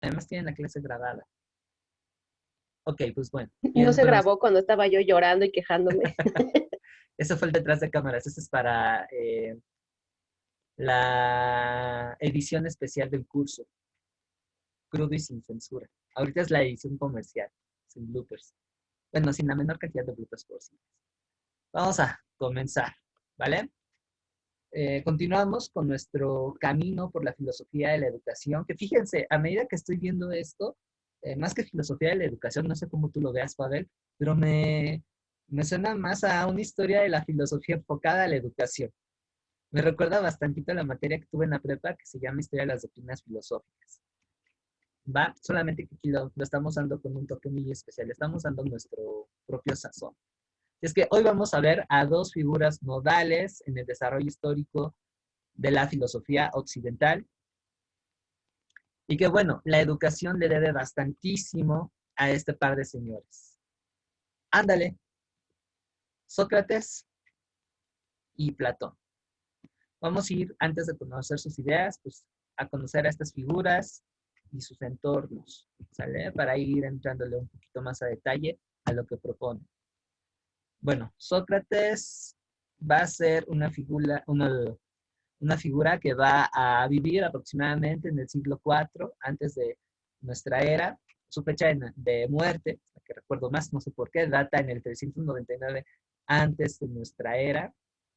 Además tienen la clase grabada. Ok, pues bueno. Y No se entonces, grabó cuando estaba yo llorando y quejándome. eso fue el detrás de cámaras. Eso es para la edición especial del curso, crudo y sin censura. Ahorita es la edición comercial, sin bloopers. Bueno, sin la menor cantidad de bloopers posibles. Vamos a comenzar, ¿vale? Continuamos con nuestro camino por la filosofía de la educación, que fíjense, a medida que estoy viendo esto, más que filosofía de la educación, no sé cómo tú lo veas, Pavel, pero me suena más a una historia de la filosofía enfocada a la educación. Me recuerda bastante a la materia que tuve en la prepa que se llama Historia de las Doctrinas Filosóficas. Va, solamente que aquí lo estamos dando con un toque muy especial, estamos dando nuestro propio sazón. Es que hoy vamos a ver a dos figuras nodales en el desarrollo histórico de la filosofía occidental y que bueno, la educación le debe bastantísimo a este par de señores. Ándale, Sócrates y Platón. Vamos a ir, antes de conocer sus ideas, pues a conocer a estas figuras y sus entornos, ¿sale? Para ir entrándole un poquito más a detalle a lo que propone. Bueno, Sócrates va a ser una figura que va a vivir aproximadamente en el siglo IV antes de nuestra era. Su fecha de muerte, la que recuerdo más, no sé por qué, data en el 399 antes de nuestra era,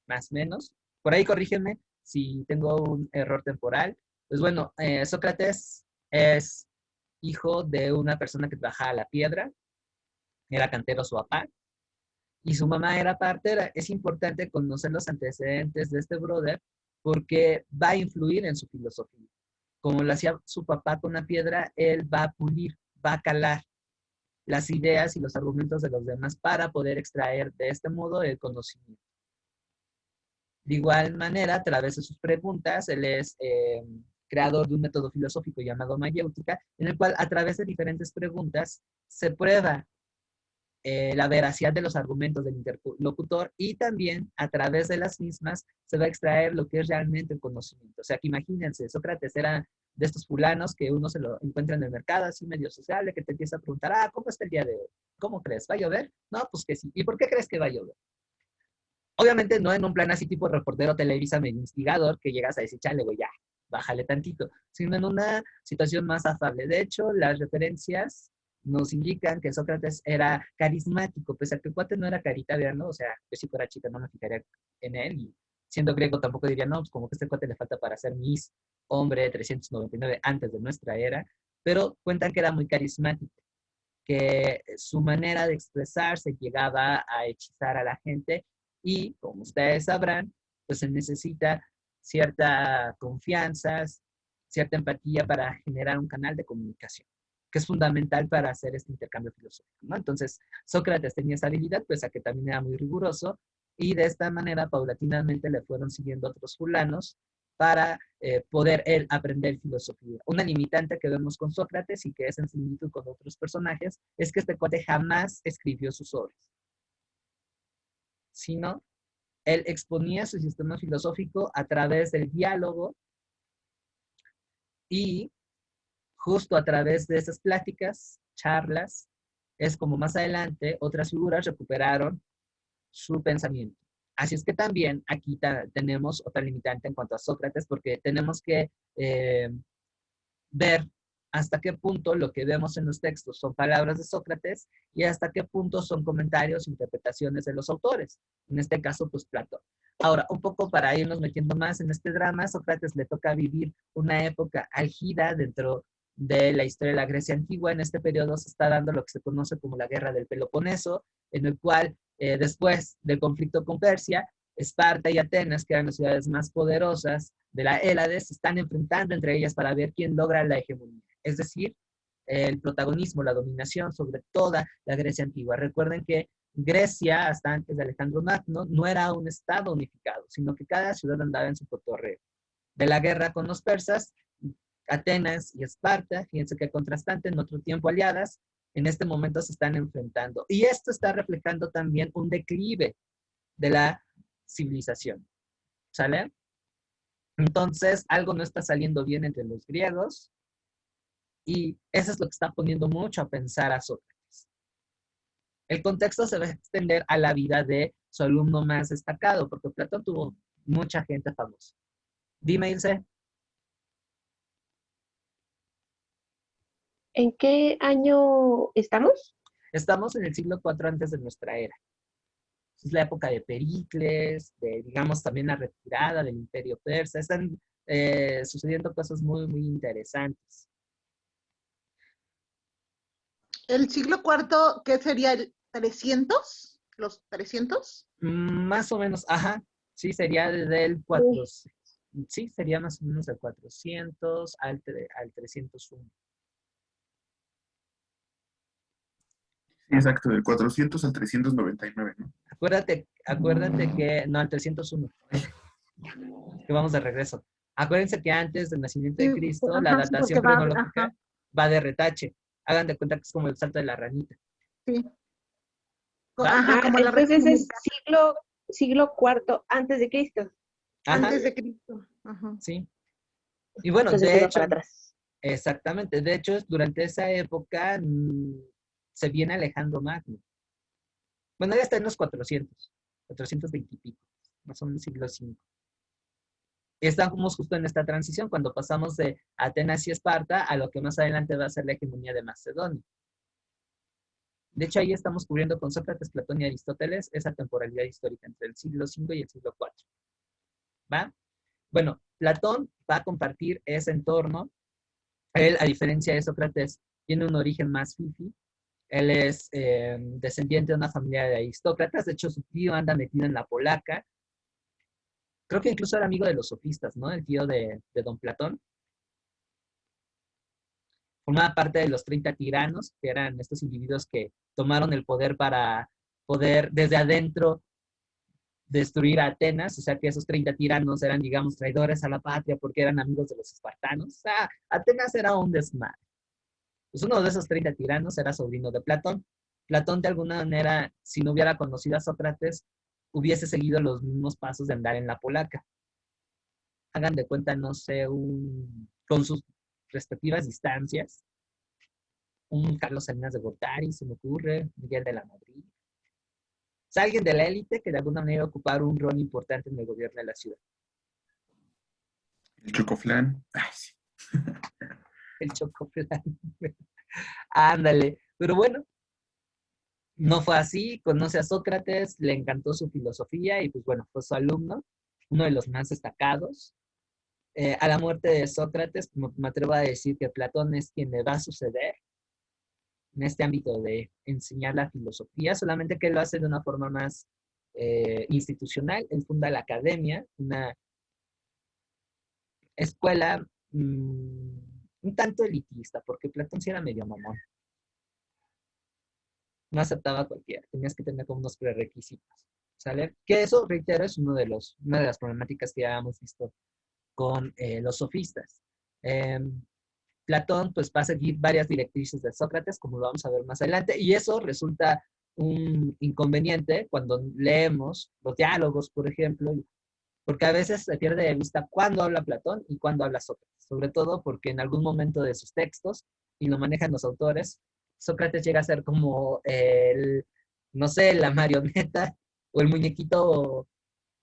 más o menos. Por ahí corrígeme si tengo un error temporal. Pues bueno, Sócrates es hijo de una persona que trabajaba la piedra, era cantero su papá, y su mamá era partera. Es importante conocer los antecedentes de este brother porque va a influir en su filosofía. Como lo hacía su papá con la piedra, él va a pulir, va a calar las ideas y los argumentos de los demás para poder extraer de este modo el conocimiento. De igual manera, a través de sus preguntas, él es creador de un método filosófico llamado mayéutica, en el cual a través de diferentes preguntas se prueba la veracidad de los argumentos del interlocutor y también a través de las mismas se va a extraer lo que es realmente el conocimiento. O sea, que imagínense, Sócrates era de estos fulanos que uno se lo encuentra en el mercado, así medio sociable, que te empieza a preguntar, ¿cómo está el día de hoy? ¿Cómo crees? ¿Va a llover? No, pues que sí. ¿Y por qué crees que va a llover? Obviamente no en un plan así tipo reportero Televisa medio instigador que llegas a decir, chale, güey, ya, bájale tantito, sino en una situación más afable. De hecho, las referencias nos indican que Sócrates era carismático, pese a que el cuate no era carita, vean, ¿no? O sea, yo si fuera chica no me fijaría en él y siendo griego tampoco diría, no, pues como que este cuate le falta para ser Miss hombre 399 antes de nuestra era, pero cuentan que era muy carismático, que su manera de expresarse llegaba a hechizar a la gente y, como ustedes sabrán, pues se necesita cierta confianza, cierta empatía para generar un canal de comunicación, que es fundamental para hacer este intercambio filosófico, ¿no? Entonces, Sócrates tenía esa habilidad, pues a que también era muy riguroso, y de esta manera, paulatinamente, le fueron siguiendo otros fulanos para poder él aprender filosofía. Una limitante que vemos con Sócrates y que es en similitud con otros personajes es que este cuate jamás escribió sus obras, sino él exponía su sistema filosófico a través del diálogo y justo a través de esas pláticas, charlas, es como más adelante otras figuras recuperaron su pensamiento. Así es que también aquí tenemos otra limitante en cuanto a Sócrates, porque tenemos que ver hasta qué punto lo que vemos en los textos son palabras de Sócrates y hasta qué punto son comentarios, interpretaciones de los autores. En este caso, pues Platón. Ahora, un poco para irnos metiendo más en este drama, Sócrates le toca vivir una época álgida dentro de la historia de la Grecia antigua. En este periodo se está dando lo que se conoce como la Guerra del Peloponeso, en el cual después del conflicto con Persia, Esparta y Atenas, que eran las ciudades más poderosas de la Hélade, se están enfrentando entre ellas para ver quién logra la hegemonía, es decir, el protagonismo, la dominación sobre toda la Grecia antigua. Recuerden que Grecia, hasta antes de Alejandro Magno, no era un estado unificado, sino que cada ciudad andaba en su cotorreo. De la guerra con los persas, Atenas y Esparta, fíjense qué contrastante, en otro tiempo aliadas, en este momento se están enfrentando. Y esto está reflejando también un declive de la civilización, ¿sale? Entonces, algo no está saliendo bien entre los griegos Y eso es lo que está poniendo mucho a pensar a Sócrates. El contexto se va a extender a la vida de su alumno más destacado, porque Platón tuvo mucha gente famosa. Dime, Ilse. ¿En qué año estamos? Estamos en el siglo IV antes de nuestra era. Es la época de Pericles, de, digamos, también la retirada del Imperio Persa. Están sucediendo cosas muy, muy interesantes. ¿El siglo cuarto qué sería el 300? ¿Los 300? Más o menos, ajá. Sí, sería desde el 400. Sí, sería más o menos del 400 al 301. Sí, exacto, del 400 al 399, ¿no? Acuérdate que, no, al 301, que vamos de regreso. Acuérdense que antes del nacimiento de Sí, Cristo, la ajá, sí, datación porque va, cronológica ajá, va de retache. Hagan de cuenta que es como el salto de la ranita. sí. ¿Va? Ajá, como la Entonces es República, siglo cuarto antes de Cristo. Ajá, antes de Cristo. Ajá. sí. Y bueno, Entonces de iba hecho, para atrás. exactamente, de hecho, durante esa época se viene Alejandro Magno. Bueno, ya está en los 420 y pico, más o menos siglo V. Estamos justo en esta transición cuando pasamos de Atenas y Esparta a lo que más adelante va a ser la hegemonía de Macedonia. De hecho, ahí estamos cubriendo con Sócrates, Platón y Aristóteles esa temporalidad histórica entre el siglo V y el siglo IV. ¿Va? Bueno, Platón va a compartir ese entorno. Él, a diferencia de Sócrates, tiene un origen más fifi. Él es descendiente de una familia de aristócratas. De hecho, su tío anda metido en la polaca. Creo que incluso era amigo de los sofistas, ¿no? El tío de don Platón. Formaba parte de los 30 tiranos, que eran estos individuos que tomaron el poder para poder desde adentro destruir a Atenas, o sea que esos 30 tiranos eran, digamos, traidores a la patria porque eran amigos de los espartanos. O sea, Atenas era un desmadre. Pues uno de esos 30 tiranos era sobrino de Platón. Platón, de alguna manera, si no hubiera conocido a Sócrates, hubiese seguido los mismos pasos de andar en la polaca. Hagan de cuenta, no sé, con sus respectivas distancias, un Carlos Salinas de Gortari, se me ocurre, Miguel de la Madrid. O sea, alguien de la élite que de alguna manera ocupar un rol importante en el gobierno de la ciudad. El chocoflán. Ay, sí. El chocoflan. Ándale. Pero bueno, no fue así. Conoce a Sócrates, le encantó su filosofía y pues bueno, fue su alumno, uno de los más destacados. A la muerte de Sócrates, me atrevo a decir que Platón es quien le va a suceder en este ámbito de enseñar la filosofía, solamente que él lo hace de una forma más institucional. Él funda la academia, una escuela un tanto elitista, porque Platón sí era medio mamón. No aceptaba a cualquiera, tenías que tener como unos prerequisitos, ¿sale? Que eso, reitero, es una de las problemáticas que ya hemos visto con los sofistas. Eh, Platón pues va a seguir varias directrices de Sócrates, como lo vamos a ver más adelante, y eso resulta un inconveniente cuando leemos los diálogos, por ejemplo, porque a veces se pierde de vista cuándo habla Platón y cuándo habla Sócrates, sobre todo porque en algún momento de sus textos, y lo manejan los autores, Sócrates llega a ser como no sé, la marioneta o el muñequito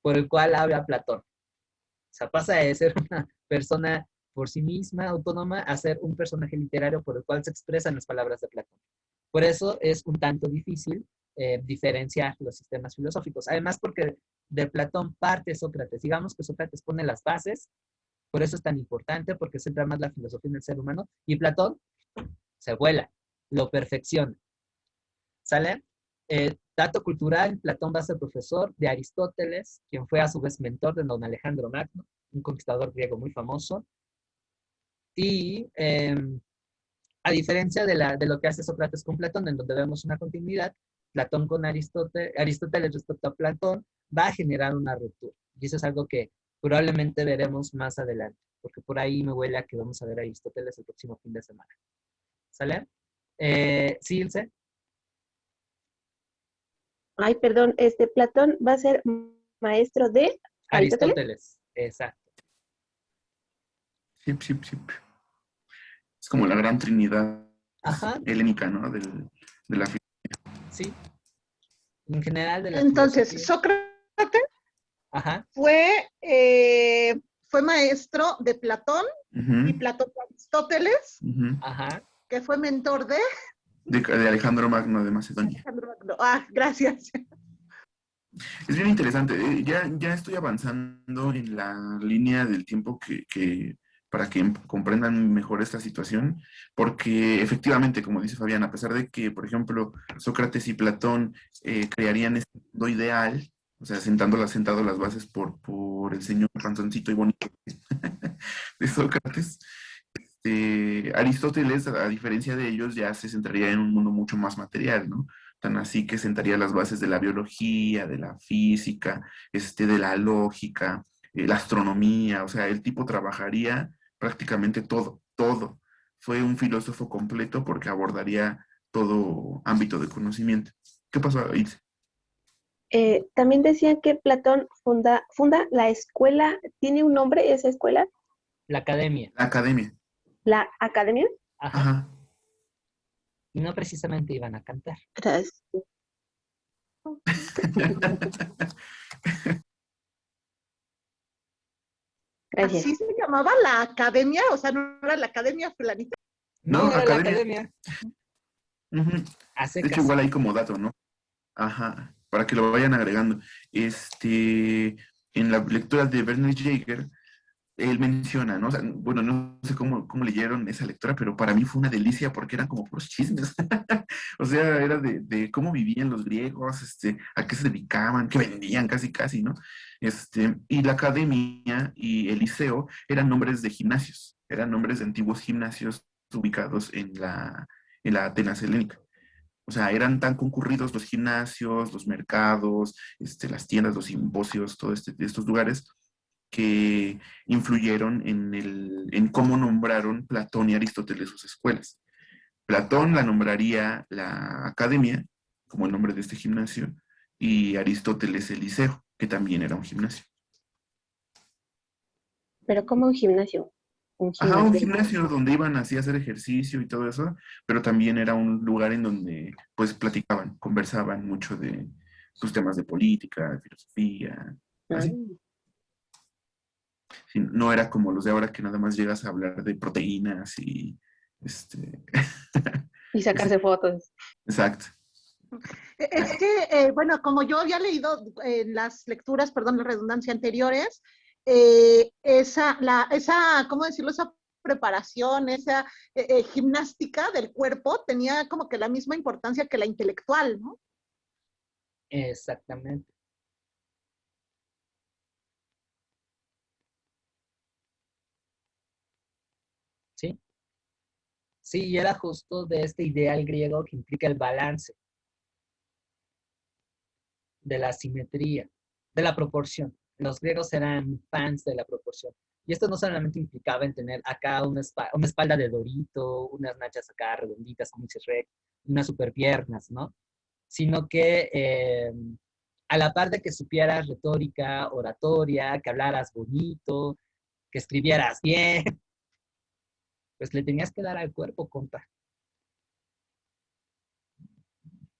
por el cual habla Platón. O sea, pasa de ser una persona por sí misma, autónoma, a ser un personaje literario por el cual se expresan las palabras de Platón. Por eso es un tanto difícil diferenciar los sistemas filosóficos. Además, porque de Platón parte Sócrates. Digamos que Sócrates pone las bases, por eso es tan importante, porque centra más la filosofía en el ser humano, y Platón se vuela, lo perfecciona. ¿Sale? Dato cultural, Platón va a ser profesor de Aristóteles, quien fue a su vez mentor de don Alejandro Magno, un conquistador griego muy famoso. Y a diferencia de lo que hace Sócrates con Platón, en donde vemos una continuidad, Platón con Aristóteles respecto a Platón, va a generar una ruptura. Y eso es algo que probablemente veremos más adelante, porque por ahí me huele a que vamos a ver a Aristóteles el próximo fin de semana. ¿Sale? ¿Sí, Ilse? Ay, perdón, Platón va a ser maestro de Aristóteles. Aristóteles, exacto. Sí, sí, sí. Es como la gran trinidad Ajá, helénica, ¿no? De la sí, en general de la Entonces, filosofía. Sócrates Ajá, fue, fue maestro de Platón y Ujú, Platón de Aristóteles, ujú. ajá. que fue mentor de De Alejandro Magno de Macedonia. Alejandro Magno. Ah, gracias. Es bien interesante. Ya estoy avanzando en la línea del tiempo para que comprendan mejor esta situación, porque efectivamente, como dice Fabián, a pesar de que, por ejemplo, Sócrates y Platón crearían este mundo ideal, o sea, sentado las bases por el señor panzoncito y bonito de Sócrates, Aristóteles, a diferencia de ellos, ya se centraría en un mundo mucho más material, ¿no? Tan así que sentaría las bases de la biología, de la física, de la lógica, la astronomía, o sea, el tipo trabajaría prácticamente todo, todo. Fue un filósofo completo porque abordaría todo ámbito de conocimiento. ¿Qué pasó, Itze? También decían que Platón funda la escuela, ¿tiene un nombre esa escuela? La academia. La academia. La academia. Ajá. Ajá. Y no precisamente iban a cantar. Gracias. Gracias. Así se llamaba la academia, o sea, no era la academia fulanita. No, No, era la academia. academia. Ujú. A De hecho, secas. igual ahí como dato, ¿no? Ajá, para que lo vayan agregando. En la lectura de Werner Jaeger, él menciona, ¿no? O sea, bueno, no sé cómo leyeron esa lectura, pero para mí fue una delicia porque eran como puros chismes. O sea, era de cómo vivían los griegos, a qué se dedicaban, qué vendían, casi, casi, ¿no? Y la academia y el liceo eran nombres de gimnasios, eran nombres de antiguos gimnasios ubicados en la Atenas helénica. O sea, eran tan concurridos los gimnasios, los mercados, las tiendas, los simposios, todos estos lugares que influyeron en cómo nombraron Platón y Aristóteles sus escuelas. Platón la nombraría la academia, como el nombre de este gimnasio, y Aristóteles el liceo, que también era un gimnasio. Pero como un gimnasio. Un Ajá, un gimnasio. gimnasio donde iban así a hacer ejercicio y todo eso, pero también era un lugar en donde pues platicaban, conversaban mucho de sus temas de política, de filosofía, Ah, así. Sí, no era como los de ahora que nada más llegas a hablar de proteínas y este y ese- sacarse fotos. exacto. Es que, bueno, como yo había leído en las lecturas, perdón, la redundancia anteriores, esa, ¿cómo decirlo? Esa preparación, esa gimnástica del cuerpo tenía como que la misma importancia que la intelectual, ¿no? Exactamente. Sí. Sí, y era justo de este ideal griego que implica el balance, de la simetría, de la proporción. Los griegos eran fans de la proporción. Y esto no solamente implicaba en tener acá una espalda de Dorito, unas nachas acá redonditas como dice Shrek, unas super piernas, ¿no? Sino que a la par de que supieras retórica, oratoria, que hablaras bonito, que escribieras bien, pues le tenías que dar al cuerpo, compa.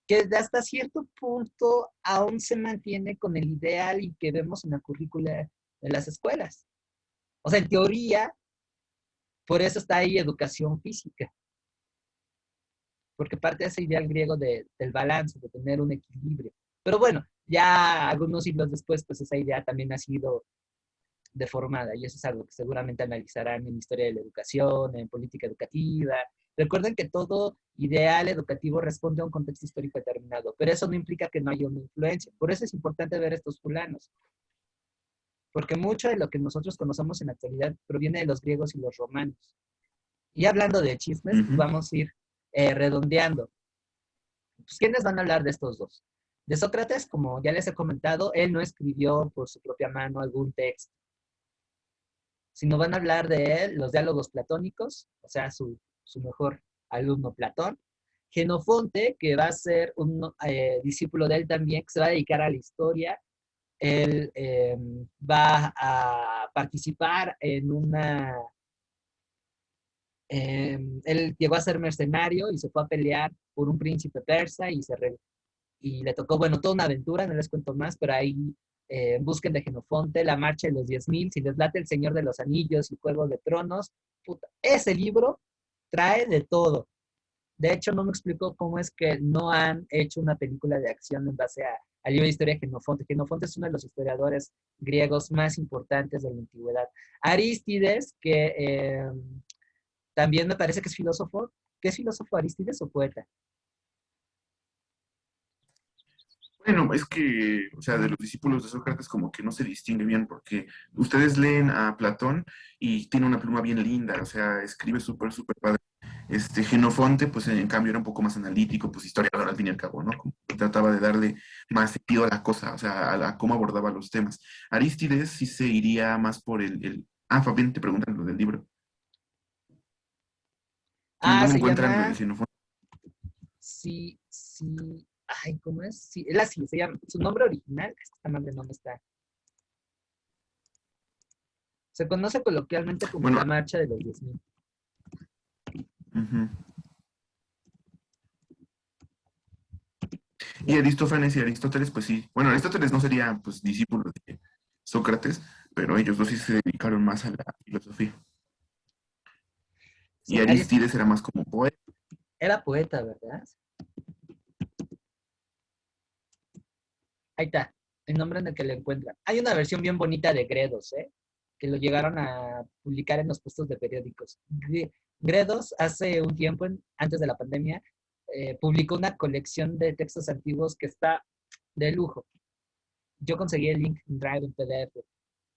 Que hasta cierto punto aún se mantiene con el ideal y que vemos en la currícula de las escuelas. O sea, en teoría, por eso está ahí educación física, porque parte de ese ideal griego del balance, de tener un equilibrio. Pero bueno, ya algunos siglos después, pues esa idea también ha sido deformada y eso es algo que seguramente analizarán en historia de la educación, en política educativa. Recuerden que todo ideal educativo responde a un contexto histórico determinado, pero eso no implica que no haya una influencia. Por eso es importante ver estos fulanos, porque mucho de lo que nosotros conocemos en la actualidad proviene de los griegos y los romanos. Y hablando de chismes, pues Ujú. vamos a ir redondeando. Pues, ¿quiénes van a hablar de estos dos? De Sócrates, como ya les he comentado, él no escribió por su propia mano algún texto, sino van a hablar de él los diálogos platónicos, o sea, su mejor alumno Platón, Genofonte, que va a ser un discípulo de él también, que se va a dedicar a la historia. Él va a participar en Él llegó a ser mercenario y se fue a pelear por un príncipe persa y le tocó, bueno, toda una aventura, no les cuento más, pero ahí busquen de Genofonte, La Marcha de los 10.000, si les late El Señor de los Anillos y Juego de Tronos, puta, ese libro trae de todo. De hecho, no me explicó cómo es que no han hecho una película de acción en base al libro de historia de Genofonte. Genofonte es uno de los historiadores griegos más importantes de la antigüedad. Arístides, que también me parece que es filósofo. ¿Qué es filósofo, Arístides o poeta? Bueno, es que, o sea, de los discípulos de Sócrates como que no se distingue bien porque ustedes leen a Platón y tiene una pluma bien linda, o sea, escribe súper, súper padre. Genofonte, pues en cambio era un poco más analítico, pues historiador al fin y al cabo, ¿no? Como que trataba de darle más sentido a la cosa, o sea, a cómo abordaba los temas. Arístides sí se iría más por Ah, Fabián, te preguntan lo del libro. ¿En Ah, dónde se encuentran lo de llama... Xenofonte? Sí, sí. Ay, ¿cómo es? Sí, él así se llama. Su nombre original, esta madre no me está. Se conoce coloquialmente como Bueno, la Marcha de los 10.000. ujú. Y Aristófanes y Aristóteles, pues sí. Bueno, Aristóteles no sería, pues, discípulo de Sócrates, pero ellos dos sí se dedicaron más a la filosofía. Y Sí, Arístides era más como poeta. era poeta, ¿verdad? Ahí está, el nombre en el que lo encuentran. Hay una versión bien bonita de Gredos, ¿eh? Que lo llegaron a publicar en los puestos de periódicos. Gredos, hace un tiempo, antes de la pandemia, publicó una colección de textos antiguos que está de lujo. Yo conseguí el link en Drive en PDF,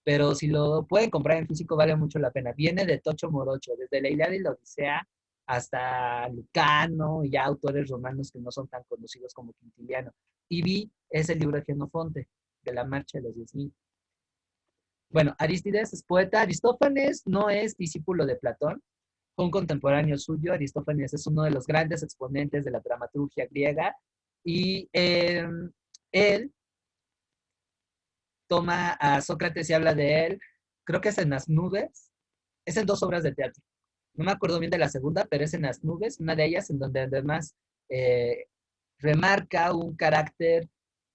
pero si lo pueden comprar en físico vale mucho la pena. Viene de Tocho Morocho, desde la Ilíada y la Odisea hasta Lucano y ya autores romanos que no son tan conocidos como Quintiliano. Y vi ese libro de Genofonte, de la Marcha de los 10.000. Bueno, Arístides es poeta. Aristófanes no es discípulo de Platón, fue un contemporáneo suyo. Aristófanes es uno de los grandes exponentes de la dramaturgia griega y él toma a Sócrates y habla de él, creo que es en Las Nubes, es en 2 obras de teatro. No me acuerdo bien de la segunda, pero es en Las Nubes, una de ellas en donde además eh, remarca un carácter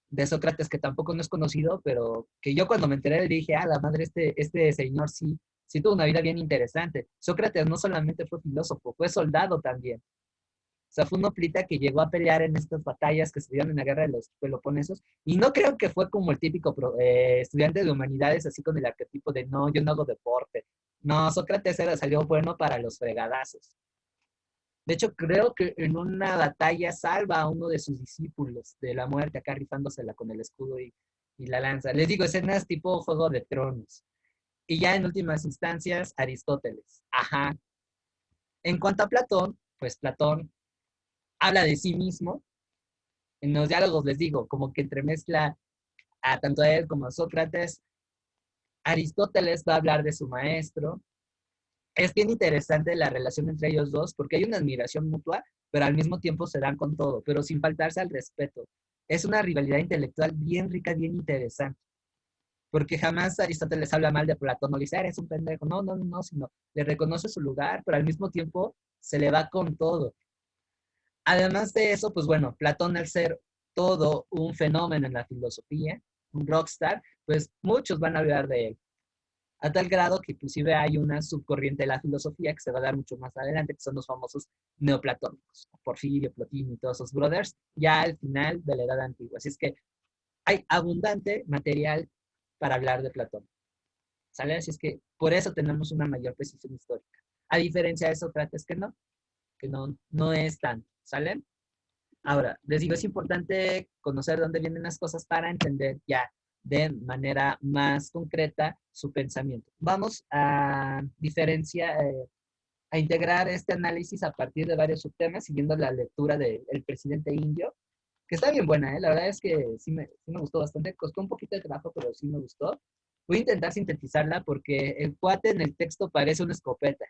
de Sócrates que tampoco no es conocido, pero que yo cuando me enteré dije, ah, la madre, este señor sí tuvo una vida bien interesante. Sócrates no solamente fue filósofo, fue soldado también. O sea, fue un hoplita que llegó a pelear en estas batallas que se dieron en la guerra de los Peloponesos. Y no creo que fue como el típico estudiante de humanidades, así con el arquetipo de no, yo no hago deporte. No, Sócrates salió bueno para los fregadazos. De hecho, creo que en una batalla salva a uno de sus discípulos de la muerte, acá rifándosela con el escudo y la lanza. Les digo, escenas tipo Juego de Tronos. Y ya en últimas instancias, Aristóteles. Ajá. En cuanto a Platón, pues Platón habla de sí mismo. En los diálogos les digo, como que entremezcla a tanto a él como a Sócrates. Aristóteles va a hablar de su maestro. Es bien interesante la relación entre ellos dos porque hay una admiración mutua, pero al mismo tiempo se dan con todo, pero sin faltarse al respeto. Es una rivalidad intelectual bien rica, bien interesante, porque jamás Aristóteles habla mal de Platón, no le dice, eres un pendejo, no, no, no, sino le reconoce su lugar, pero al mismo tiempo se le va con todo. Además de eso, pues bueno, Platón al ser todo un fenómeno en la filosofía, un rockstar, pues muchos van a hablar de él. A tal grado que inclusive hay una subcorriente de la filosofía que se va a dar mucho más adelante, que son los famosos neoplatónicos, Porfirio, Plotino y todos esos brothers, ya al final de la Edad Antigua. Así es que hay abundante material para hablar de Platón, ¿sale? Así es que por eso tenemos una mayor precisión histórica. A diferencia de Sócrates, que no es tanto, ¿sale? Ahora, les digo, es importante conocer dónde vienen las cosas para entender ya de manera más concreta su pensamiento. Vamos a diferenciar, a integrar este análisis a partir de varios subtemas, siguiendo la lectura del presidente indio, que está bien buena, ¿eh? La verdad es que sí me gustó bastante. Costó un poquito de trabajo, pero sí me gustó. Voy a intentar sintetizarla porque el cuate en el texto parece una escopeta.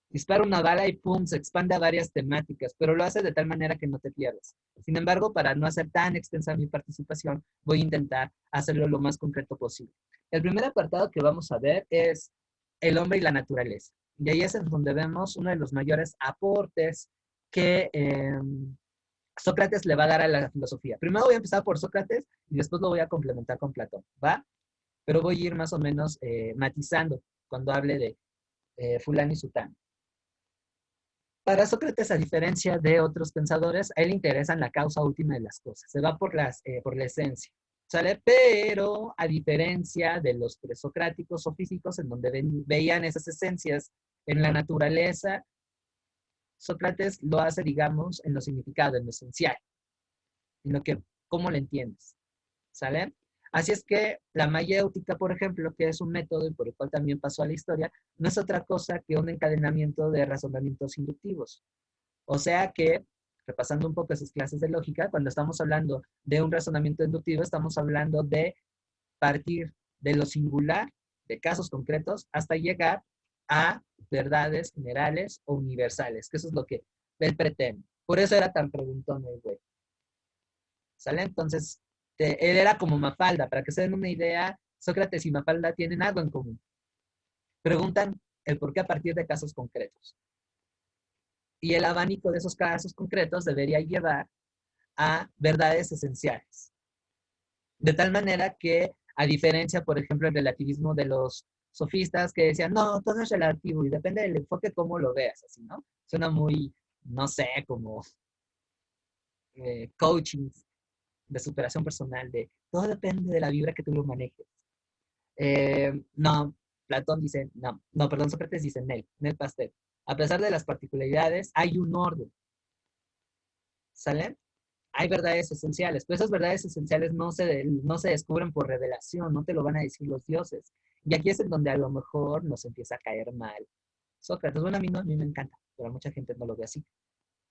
Dispara una bala y ¡pum! Se expande a varias temáticas, pero lo hace de tal manera que no te pierdas. Sin embargo, para no hacer tan extensa mi participación, voy a intentar hacerlo lo más concreto posible. El primer apartado que vamos a ver es el hombre y la naturaleza. Y ahí es en donde vemos uno de los mayores aportes que Sócrates le va a dar a la filosofía. Primero voy a empezar por Sócrates y después lo voy a complementar con Platón, ¿va? Pero voy a ir más o menos matizando cuando hable de fulano y sutano. Para Sócrates, a diferencia de otros pensadores, a él le interesa la causa última de las cosas. Se va por la esencia, ¿sale? Pero a diferencia de los presocráticos o físicos, en donde veían esas esencias en la naturaleza, Sócrates lo hace, digamos, en lo significado, en lo esencial, en lo que, cómo lo entiendes, ¿sale? Así es que la mayéutica, por ejemplo, que es un método y por el cual también pasó a la historia, no es otra cosa que un encadenamiento de razonamientos inductivos. O sea que, repasando un poco esas clases de lógica, cuando estamos hablando de un razonamiento inductivo, estamos hablando de partir de lo singular, de casos concretos, hasta llegar a verdades generales o universales, que eso es lo que él pretende. Por eso era tan preguntón el güey. ¿Sale? Entonces, él era como Mafalda. Para que se den una idea, Sócrates y Mafalda tienen algo en común. Preguntan el por qué a partir de casos concretos. Y el abanico de esos casos concretos debería llevar a verdades esenciales. De tal manera que, a diferencia, por ejemplo, el relativismo de los sofistas que decían, no, todo es relativo y depende del enfoque cómo lo veas, así, ¿no? Suena muy, no sé, como coaching de superación personal, de todo depende de la vibra que tú lo manejes. No, Platón dice, no, perdón, Sócrates dice, Nel Pastel. A pesar de las particularidades, hay un orden. ¿Sale? Hay verdades esenciales, pero esas verdades esenciales no se descubren por revelación, no te lo van a decir los dioses. Y aquí es en donde a lo mejor nos empieza a caer mal Sócrates. Bueno, a mí me encanta, pero a mucha gente no lo ve así.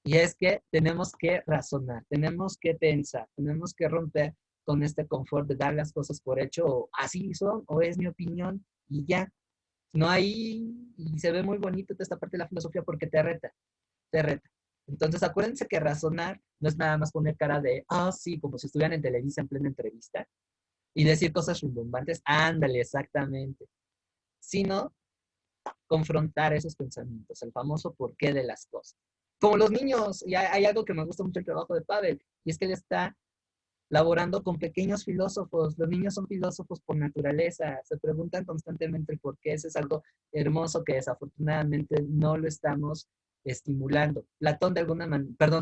Y es que tenemos que razonar, tenemos que pensar, tenemos que romper con este confort de dar las cosas por hecho, o así son, o es mi opinión, y ya. No hay, y se ve muy bonito toda esta parte de la filosofía porque te reta, te reta. Entonces, acuérdense que razonar no es nada más poner cara de, sí, como si estuvieran en Televisa en plena entrevista, y decir cosas rimbombantes, ándale, exactamente. Sino confrontar esos pensamientos, el famoso porqué de las cosas. Como los niños, y hay algo que me gusta mucho el trabajo de Pavel, y es que él está laborando con pequeños filósofos. Los niños son filósofos por naturaleza, se preguntan constantemente el por qué. Eso es algo hermoso que desafortunadamente no lo estamos estimulando.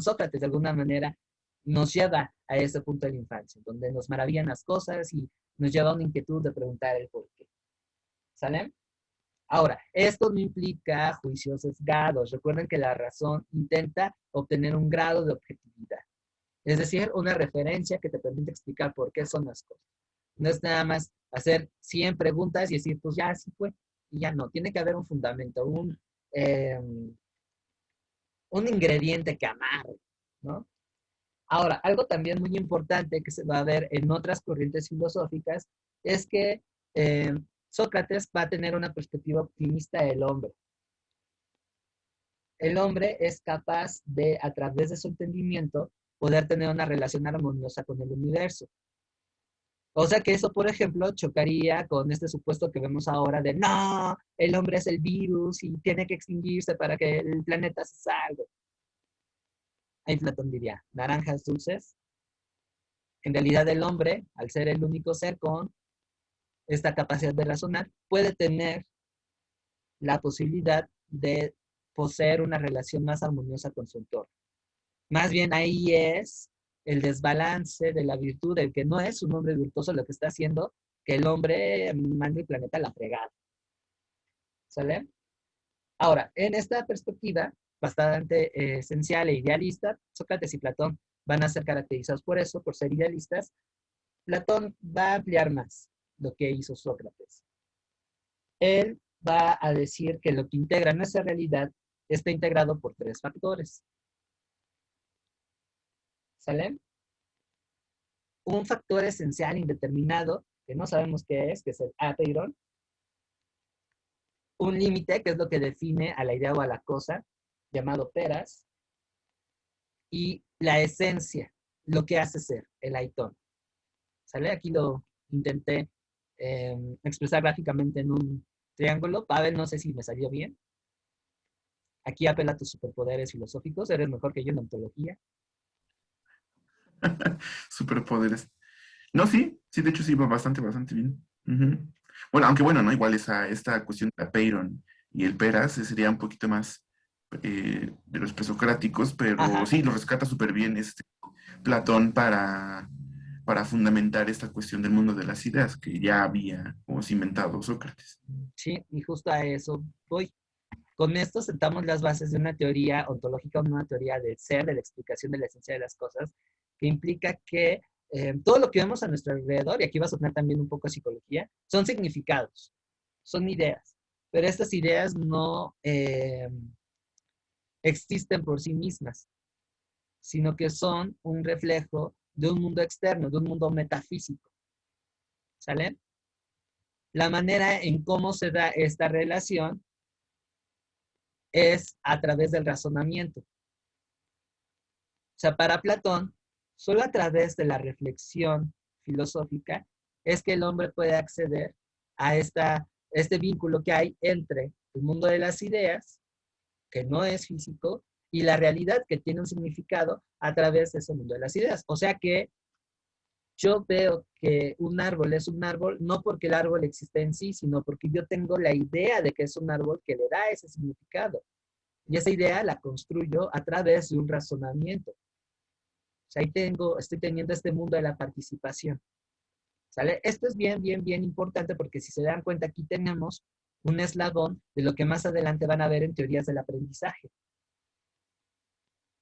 Sócrates de alguna manera nos lleva a ese punto de la infancia, donde nos maravillan las cosas y nos lleva a una inquietud de preguntar el por qué. ¿Sale? Ahora, esto no implica juicios sesgados. Recuerden que la razón intenta obtener un grado de objetividad. Es decir, una referencia que te permite explicar por qué son las cosas. No es nada más hacer 100 preguntas y decir, pues ya así fue, y ya no. Tiene que haber un fundamento, un ingrediente que amarre, ¿no? Ahora, algo también muy importante que se va a ver en otras corrientes filosóficas es que Sócrates va a tener una perspectiva optimista del hombre. El hombre es capaz de, a través de su entendimiento, poder tener una relación armoniosa con el universo. O sea que eso, por ejemplo, chocaría con este supuesto que vemos ahora de no, el hombre es el virus y tiene que extinguirse para que el planeta se salve. Ahí Platón diría, naranjas dulces. En realidad el hombre, al ser el único ser con esta capacidad de razonar, puede tener la posibilidad de poseer una relación más armoniosa con su entorno. Más bien ahí es el desbalance de la virtud, del que no es un hombre virtuoso lo que está haciendo que el hombre mande el planeta a la fregada. ¿Sale? Ahora, en esta perspectiva bastante esencial e idealista, Sócrates y Platón van a ser caracterizados por eso, por ser idealistas. Platón va a ampliar más lo que hizo Sócrates. Él va a decir que lo que integra nuestra realidad está integrado por 3 factores. ¿Sale? Un factor esencial indeterminado, que no sabemos qué es, que es el apeiron. Un límite, que es lo que define a la idea o a la cosa, llamado peras. Y la esencia, lo que hace ser, el aitón. ¿Sale? Aquí lo intenté expresar gráficamente en un triángulo. Pavel, no sé si me salió bien. Aquí apela a tus superpoderes filosóficos, eres mejor que yo en ontología. Superpoderes. No, sí, sí, de hecho sí va bastante, bastante bien. Ujú. Bueno, aunque bueno, ¿no? Igual esta cuestión de Apeiron y el Peras sería un poquito más de los presocráticos, pero Ajá, sí, lo rescata súper bien Platón para fundamentar esta cuestión del mundo de las ideas que ya había como cimentado Sócrates. sí, y justo a eso voy. Con esto sentamos las bases de una teoría ontológica, una teoría del ser, de la explicación de la esencia de las cosas, que implica que todo lo que vemos a nuestro alrededor, y aquí va a sonar también un poco a psicología, son significados, son ideas, pero estas ideas no existen por sí mismas, sino que son un reflejo de un mundo externo, de un mundo metafísico. ¿Sale? La manera en cómo se da esta relación es a través del razonamiento. O sea, para Platón, solo a través de la reflexión filosófica es que el hombre puede acceder a este vínculo que hay entre el mundo de las ideas, que no es físico, y la realidad que tiene un significado a través de ese mundo de las ideas. O sea que yo veo que un árbol es un árbol no porque el árbol existe en sí, sino porque yo tengo la idea de que es un árbol que le da ese significado. Y esa idea la construyo a través de un razonamiento. O sea, ahí estoy teniendo este mundo de la participación. ¿Sale? Esto es bien, bien, bien importante porque si se dan cuenta, aquí tenemos un eslabón de lo que más adelante van a ver en teorías del aprendizaje.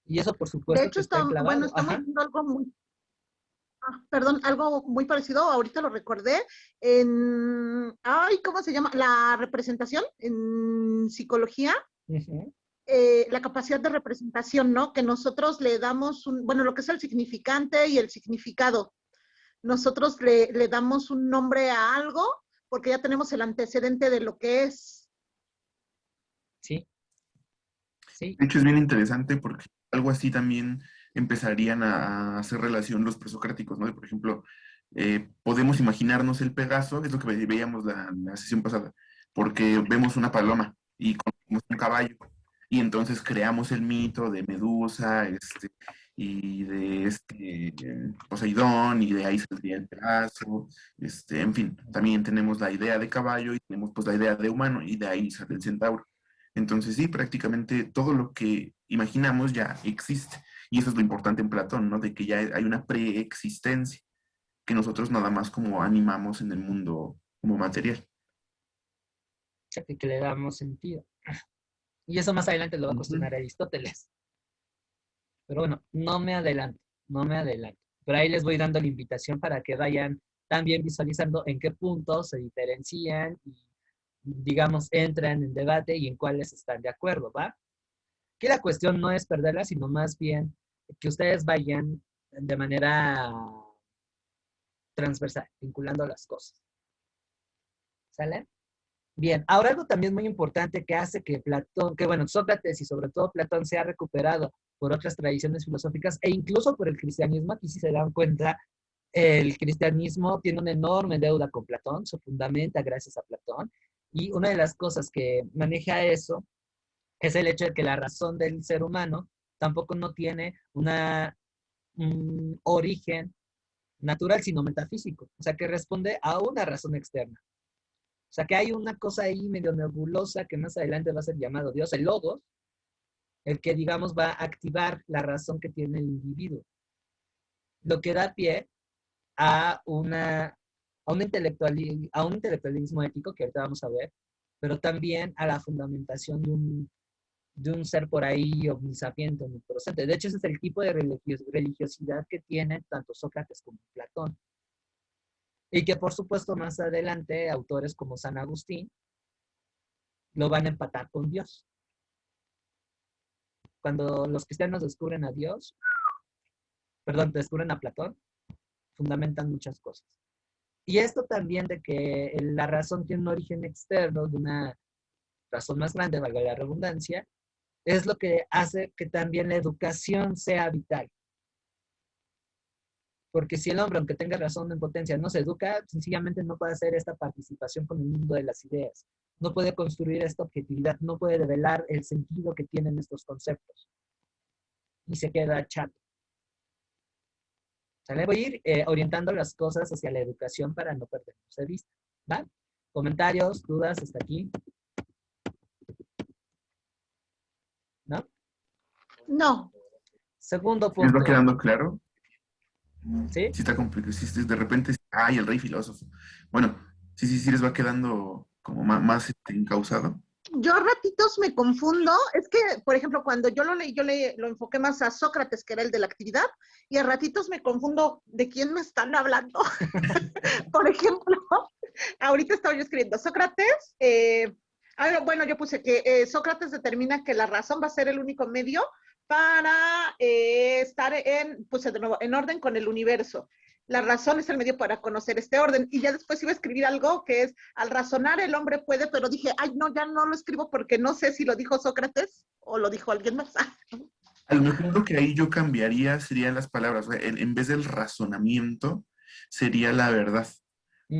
Y eso, por De supuesto, que hecho, está bueno, enclavado. estamos Ajá. viendo algo muy, perdón, algo muy parecido, ahorita lo recordé, en, ay, ¿cómo se llama? La representación en psicología, Uh-huh. la capacidad de representación, ¿no? Que nosotros le damos bueno, lo que es el significante y el significado. Nosotros le damos un nombre a algo porque ya tenemos el antecedente de lo que es. Sí, sí. De hecho, es bien interesante porque algo así también empezarían a hacer relación los presocráticos, ¿no? Por ejemplo, podemos imaginarnos el Pegaso, es lo que veíamos la sesión pasada, porque vemos una paloma y conocemos un caballo, y entonces creamos el mito de Medusa, y de Poseidón, y de ahí saldría el Pegaso, en fin, también tenemos la idea de caballo y tenemos pues la idea de humano, y de ahí sale el centauro. Entonces, sí, prácticamente todo lo que imaginamos ya existe. Y eso es lo importante en Platón, ¿no? De que ya hay una preexistencia que nosotros nada más como animamos en el mundo como material. O sea, que le damos sentido. Y eso más adelante lo va a Ujú. cuestionar Aristóteles. Pero bueno, no me adelanto, no me adelanto. Pero ahí les voy dando la invitación para que vayan también visualizando en qué puntos se diferencian y, digamos, entran en debate y en cuáles están de acuerdo, ¿va? Que la cuestión no es perderla, sino más bien que ustedes vayan de manera transversal, vinculando las cosas. ¿Sale? Bien, ahora algo también muy importante que hace que Platón, que bueno, Sócrates y sobre todo Platón se ha recuperado por otras tradiciones filosóficas e incluso por el cristianismo, aquí si se dan cuenta, el cristianismo tiene una enorme deuda con Platón, se fundamenta gracias a Platón, y una de las cosas que maneja eso es el hecho de que la razón del ser humano tampoco no tiene un origen natural, sino metafísico, o sea, que responde a una razón externa. O sea, que hay una cosa ahí medio nebulosa que más adelante va a ser llamado Dios, el logos, el que, digamos, va a activar la razón que tiene el individuo. Lo que da pie a, a un intelectualismo ético, que ahorita vamos a ver, pero también a la fundamentación de un ser por ahí omnisapiente, omnipresente. De hecho, ese es el tipo de religiosidad que tienen tanto Sócrates como Platón. Y que, por supuesto, más adelante, autores como San Agustín lo van a empatar con Dios. Cuando los cristianos descubren a Dios, perdón, descubren a Platón, fundamentan muchas cosas. Y esto también de que la razón tiene un origen externo, de una razón más grande, valga la redundancia, es lo que hace que también la educación sea vital. Porque si el hombre, aunque tenga razón en potencia, no se educa, sencillamente no puede hacer esta participación con el mundo de las ideas. No puede construir esta objetividad, no puede develar el sentido que tienen estos conceptos. Y se queda chato. ¿Sale? Voy a ir orientando las cosas hacia la educación para no perdernos de vista. ¿Va? ¿Comentarios, dudas hasta aquí? ¿No? No. Segundo ¿Les va punto. quedando claro? ¿Sí? Sí está complicado. Sí, de repente, ay, el rey filósofo. Bueno, sí les va quedando como más encauzado. Yo a ratitos me confundo, es que, por ejemplo, cuando yo lo leí, lo enfoqué más a Sócrates, que era el de la actividad, y a ratitos me confundo de quién me están hablando. Por ejemplo, ahorita estaba yo escribiendo Sócrates, bueno, yo puse que Sócrates determina que la razón va a ser el único medio para estar pues de nuevo, en orden con el universo. La razón es el medio para conocer este orden. Y ya después iba a escribir algo que es, al razonar el hombre puede, pero dije, ay, no, ya no lo escribo porque no sé si lo dijo Sócrates o lo dijo alguien más. A lo mejor lo que ahí yo cambiaría serían las palabras. O sea, en vez del razonamiento, sería la verdad.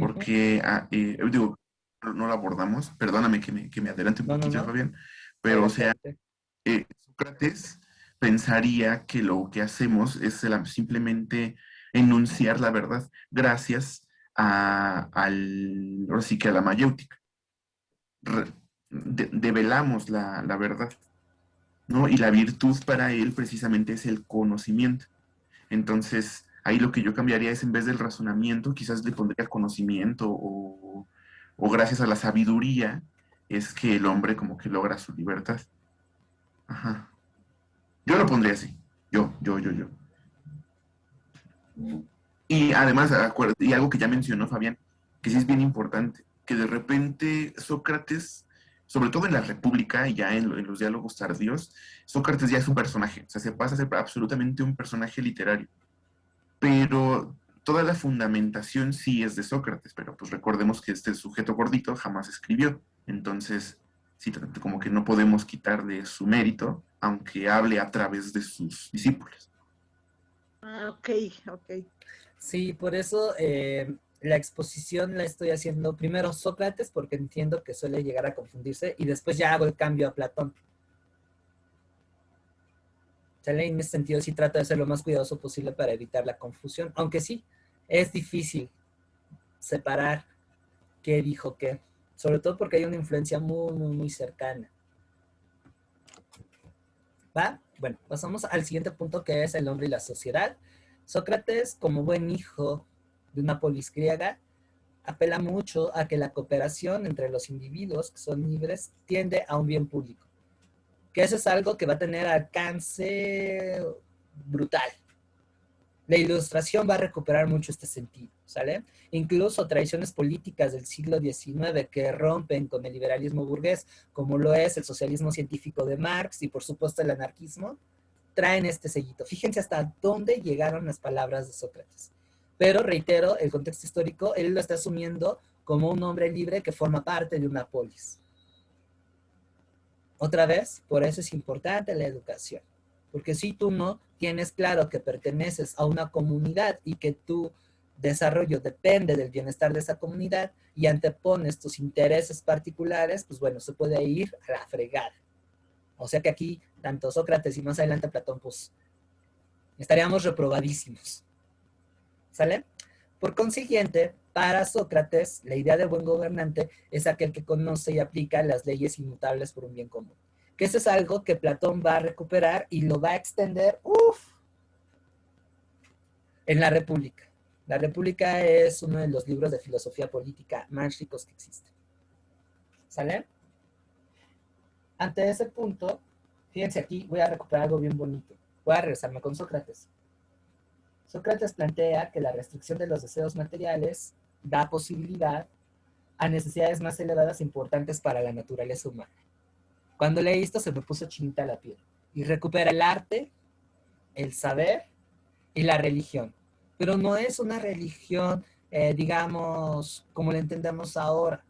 Porque, digo, no lo abordamos. Perdóname que me adelante un poquito, Fabián. Pero, o sea, Sócrates pensaría que lo que hacemos es simplemente enunciar la verdad gracias ahora sí que a la mayéutica. Develamos la verdad, ¿no? Y la virtud para él precisamente es el conocimiento. Entonces, ahí lo que yo cambiaría es en vez del razonamiento, quizás le pondría conocimiento o gracias a la sabiduría es que el hombre como que logra su libertad. Ajá. Yo lo pondría así. Yo. Y además, y algo que ya mencionó Fabián, que sí es bien importante, que de repente Sócrates, sobre todo en la República y ya en los diálogos tardíos, Sócrates ya es un personaje, o sea, se pasa a ser absolutamente un personaje literario. Pero toda la fundamentación sí es de Sócrates, pero pues recordemos que este sujeto gordito jamás escribió. Entonces, sí, como que no podemos quitarle su mérito, aunque hable a través de sus discípulos. Ok. Sí, por eso la exposición la estoy haciendo primero Sócrates, porque entiendo que suele llegar a confundirse, y después ya hago el cambio a Platón. ¿Sale? En ese sentido sí trato de ser lo más cuidadoso posible para evitar la confusión, aunque sí, es difícil separar qué dijo qué, sobre todo porque hay una influencia muy cercana. ¿Va? Bueno, pasamos al siguiente punto, que es el hombre y la sociedad. Sócrates, como buen hijo de una polis griega, apela mucho a que la cooperación entre los individuos que son libres tiende a un bien público. Que eso es algo que va a tener alcance brutal. La Ilustración va a recuperar mucho este sentido, ¿sale? Incluso tradiciones políticas del siglo XIX que rompen con el liberalismo burgués, como lo es el socialismo científico de Marx y por supuesto el anarquismo, traen este sellito. Fíjense hasta dónde llegaron las palabras de Sócrates. Pero, reitero, el contexto histórico, él lo está asumiendo como un hombre libre que forma parte de una polis. Otra vez, por eso es importante la educación. Porque si tú no tienes claro que perteneces a una comunidad y que tu desarrollo depende del bienestar de esa comunidad y antepones tus intereses particulares, pues bueno, se puede ir a la fregada. O sea que aquí, tanto Sócrates y más adelante Platón, pues estaríamos reprobadísimos. ¿Sale? Por consiguiente, para Sócrates, la idea de buen gobernante es aquel que conoce y aplica las leyes inmutables por un bien común. Que eso es algo que Platón va a recuperar y lo va a extender, en la República. La República es uno de los libros de filosofía política más ricos que existen. ¿Sale? Ante ese punto, fíjense aquí, voy a recuperar algo bien bonito. Voy a regresarme con Sócrates. Sócrates plantea que la restricción de los deseos materiales da posibilidad a necesidades más elevadas e importantes para la naturaleza humana. Cuando leí esto se me puso chinita la piel. Y recupera el arte, el saber y la religión. Pero no es una religión, digamos, como la entendemos ahora,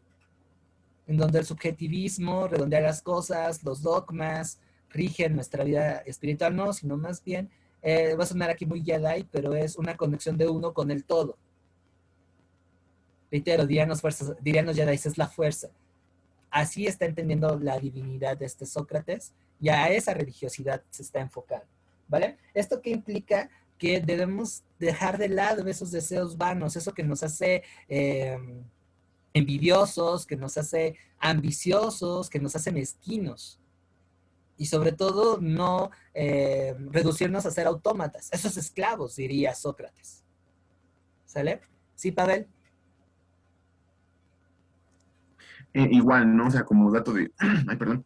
en donde el subjetivismo redondea las cosas, los dogmas rigen nuestra vida espiritual, no, sino más bien va a sonar aquí muy Jedi, pero es una conexión de uno con el todo. Reitero, dirían los Jedi, es la fuerza. Así está entendiendo la divinidad de este Sócrates y a esa religiosidad se está enfocando, ¿vale? ¿Esto qué implica? Que debemos dejar de lado esos deseos vanos, eso que nos hace envidiosos, que nos hace ambiciosos, que nos hace mezquinos. Y sobre todo no reducirnos a ser autómatas, esos esclavos, diría Sócrates. ¿Sale? Sí, Pavel. Igual, ¿no? O sea, como dato de... Ay, perdón.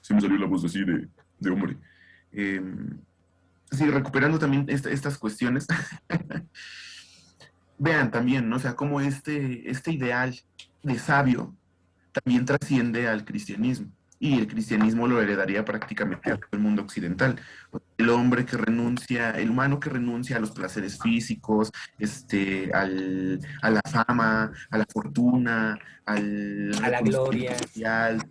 Se me salió la voz así de hombre. Sí, recuperando también estas cuestiones. Vean también, ¿no? O sea, cómo este ideal de sabio también trasciende al cristianismo. Y el cristianismo lo heredaría prácticamente a todo el mundo occidental. El hombre que renuncia, el humano que renuncia a los placeres físicos, a la fama, a la fortuna, al A la gloria. reconocimiento social,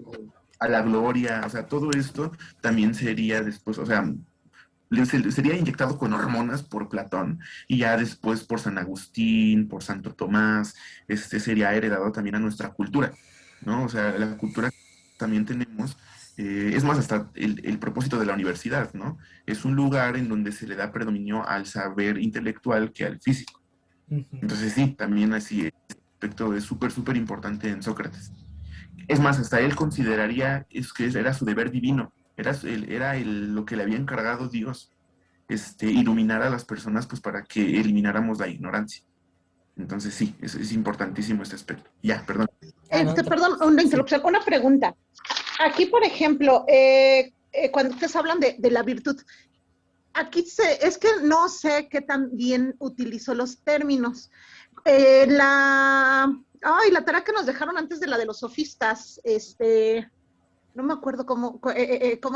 a la gloria, o sea, todo esto también sería después, o sea, sería inyectado con hormonas por Platón y ya después por San Agustín, por Santo Tomás, sería heredado también a nuestra cultura, ¿no? O sea, la cultura que también tenemos, es más, hasta el propósito de la universidad, ¿no? Es un lugar en donde se le da predominio al saber intelectual que al físico. Entonces sí, también así, este aspecto es súper, súper importante en Sócrates. Es más, hasta él consideraría que era su deber divino, lo que le había encargado Dios, iluminar a las personas pues para que elimináramos la ignorancia. Entonces sí, es importantísimo este aspecto. Ya, perdón. Perdón, una interrupción, una pregunta. Aquí, por ejemplo, cuando ustedes hablan de la virtud, aquí es que no sé qué tan bien utilizo los términos. La tarea que nos dejaron antes de la de los sofistas, no me acuerdo cómo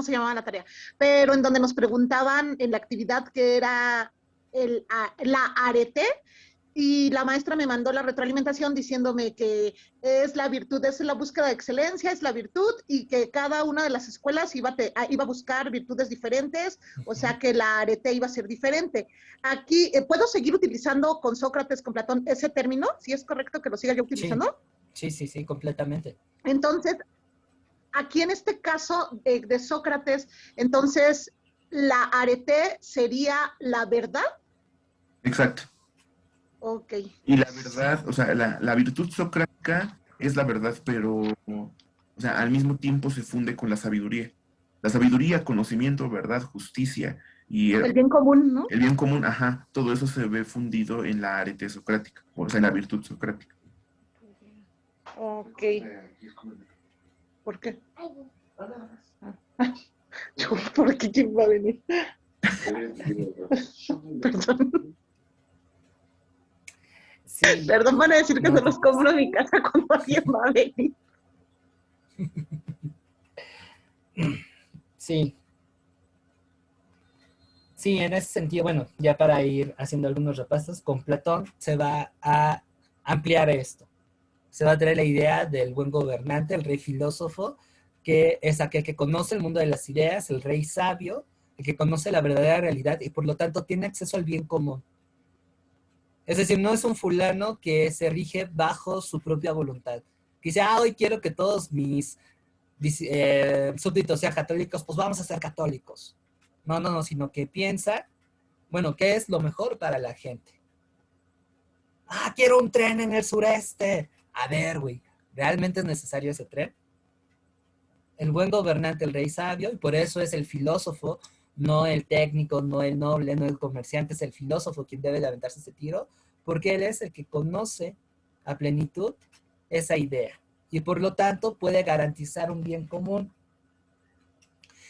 se llamaba la tarea, pero en donde nos preguntaban en la actividad que era la arete, y la maestra me mandó la retroalimentación diciéndome que es la virtud, es la búsqueda de excelencia, es la virtud, y que cada una de las escuelas iba a buscar virtudes diferentes, o sea que la arete iba a ser diferente. Aquí, ¿puedo seguir utilizando con Sócrates, con Platón, ese término? ¿Si es correcto que lo siga yo utilizando? Sí, completamente. Entonces, aquí en este caso de Sócrates, entonces, la arete sería la verdad. Exacto. Ok. Y la verdad, o sea, la virtud socrática es la verdad, pero, o sea, al mismo tiempo se funde con la sabiduría. La sabiduría, conocimiento, verdad, justicia y el bien común, ¿no? El bien común, ajá, todo eso se ve fundido en la arete socrática, o sea, en la virtud socrática. Ok. ¿Por qué? ¿Por qué? ¿Quién va a venir? Perdón. Sí. Perdón, van a decir que no, se los compro en mi casa cuando alguien va a venir. Sí. Sí, en ese sentido, bueno, ya para ir haciendo algunos repasos, con Platón se va a ampliar esto. Se va a traer la idea del buen gobernante, el rey filósofo, que es aquel que conoce el mundo de las ideas, el rey sabio, el que conoce la verdadera realidad y por lo tanto tiene acceso al bien común. Es decir, no es un fulano que se rige bajo su propia voluntad. Que dice, hoy quiero que todos mis súbditos sean católicos, pues vamos a ser católicos. No, sino que piensa, bueno, ¿qué es lo mejor para la gente? Quiero un tren en el sureste. A ver, güey, ¿realmente es necesario ese tren? El buen gobernante, el rey sabio, y por eso es el filósofo, no el técnico, no el noble, no el comerciante, es el filósofo quien debe de aventarse ese tiro, porque él es el que conoce a plenitud esa idea, y por lo tanto puede garantizar un bien común.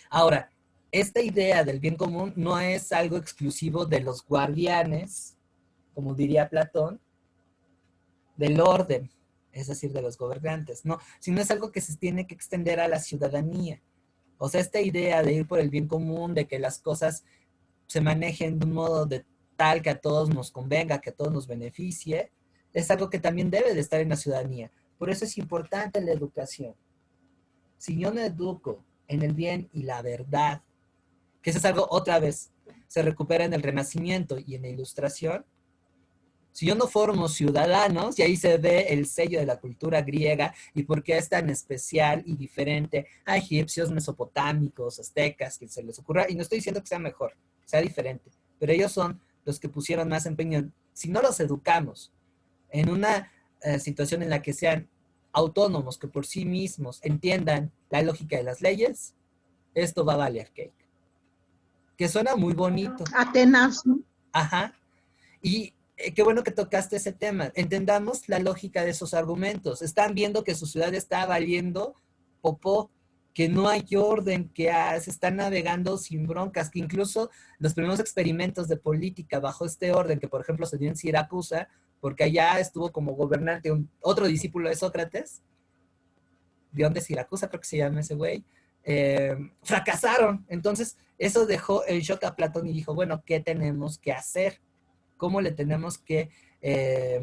Ahora, esta idea del bien común no es algo exclusivo de los guardianes, como diría Platón, del orden, es decir, de los gobernantes, no, sino es algo que se tiene que extender a la ciudadanía. O sea, esta idea de ir por el bien común, de que las cosas se manejen de un modo de tal que a todos nos convenga, que a todos nos beneficie, es algo que también debe de estar en la ciudadanía. Por eso es importante la educación. Si yo no educo en el bien y la verdad, que eso es algo otra vez, se recupera en el Renacimiento y en la Ilustración. Si yo no formo ciudadanos, y ahí se ve el sello de la cultura griega y por qué es tan especial y diferente a egipcios, mesopotámicos, aztecas, que se les ocurra, y no estoy diciendo que sea mejor, sea diferente, pero ellos son los que pusieron más empeño. Si no los educamos en una situación en la que sean autónomos, que por sí mismos entiendan la lógica de las leyes, esto va a valer cake. Que suena muy bonito. Atenas, ¿no? Ajá. Y qué bueno que tocaste ese tema. Entendamos la lógica de esos argumentos. Están viendo que su ciudad está valiendo popó, que no hay orden, que se están navegando sin broncas, que incluso los primeros experimentos de política bajo este orden, que por ejemplo se dio en Siracusa, porque allá estuvo como gobernante otro discípulo de Sócrates, Dion de Siracusa, creo que se llama ese güey, fracasaron. Entonces, eso dejó el shock a Platón y dijo, bueno, ¿qué tenemos que hacer? ¿Cómo le tenemos que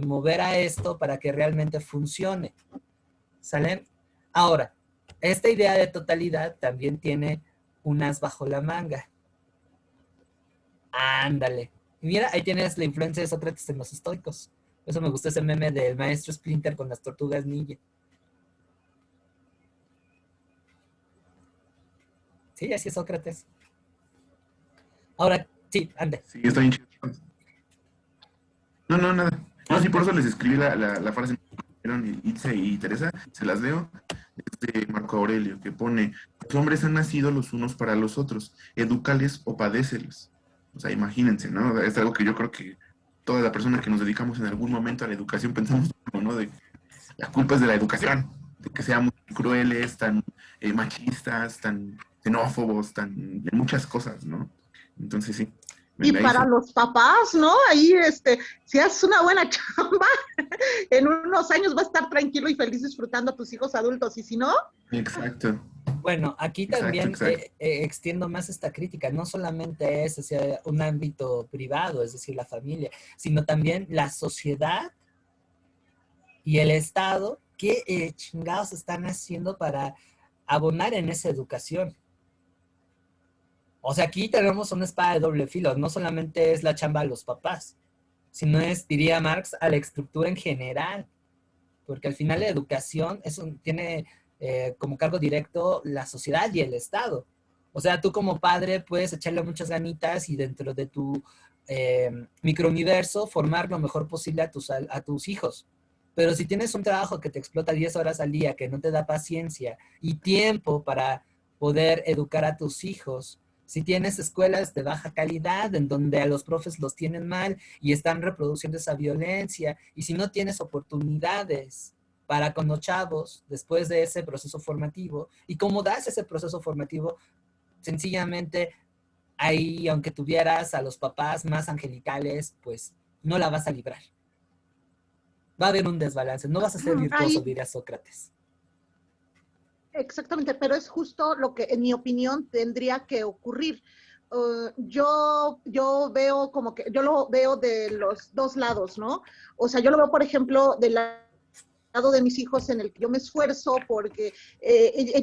mover a esto para que realmente funcione? ¿Sale? Ahora, esta idea de totalidad también tiene un as bajo la manga. Ándale. Y mira, ahí tienes la influencia de Sócrates en los estoicos. Eso me gustó ese meme del maestro Splinter con las tortugas ninja. Sí, así es Sócrates. Ahora, sí, ande. Sí, está bien chido. No, nada. No, sí, por eso les escribí la frase que me dieron Itze y Teresa, se las leo. Es de Marco Aurelio, que pone, los hombres han nacido los unos para los otros, edúcales o padécelos. O sea, imagínense, ¿no? Es algo que yo creo que toda la persona que nos dedicamos en algún momento a la educación pensamos, ¿no? De la culpa es de la educación, de que seamos crueles, tan machistas, tan xenófobos, tan de muchas cosas, ¿no? Entonces sí. Y para los papás, ¿no? Ahí, si haces una buena chamba, en unos años vas a estar tranquilo y feliz disfrutando a tus hijos adultos, y si no... Exacto. Bueno, aquí también extiendo más esta crítica. No solamente es hacia un ámbito privado, es decir, la familia, sino también la sociedad y el Estado. ¿Qué chingados están haciendo para abonar en esa educación? O sea, aquí tenemos una espada de doble filo. No solamente es la chamba a los papás, sino es, diría Marx, a la estructura en general. Porque al final la educación tiene como cargo directo la sociedad y el Estado. O sea, tú como padre puedes echarle muchas ganitas y dentro de tu microuniverso formar lo mejor posible a tus hijos. Pero si tienes un trabajo que te explota 10 horas al día, que no te da paciencia y tiempo para poder educar a tus hijos, si tienes escuelas de baja calidad en donde a los profes los tienen mal y están reproduciendo esa violencia, y si no tienes oportunidades para con los chavos después de ese proceso formativo, y cómo das ese proceso formativo, sencillamente ahí, aunque tuvieras a los papás más angelicales, pues no la vas a librar. Va a haber un desbalance, no vas a ser virtuoso, diría Sócrates. Exactamente, pero es justo lo que, en mi opinión, tendría que ocurrir. Yo veo como que, yo lo veo de los dos lados, ¿no? O sea, yo lo veo, por ejemplo, del lado de mis hijos en el que yo me esfuerzo porque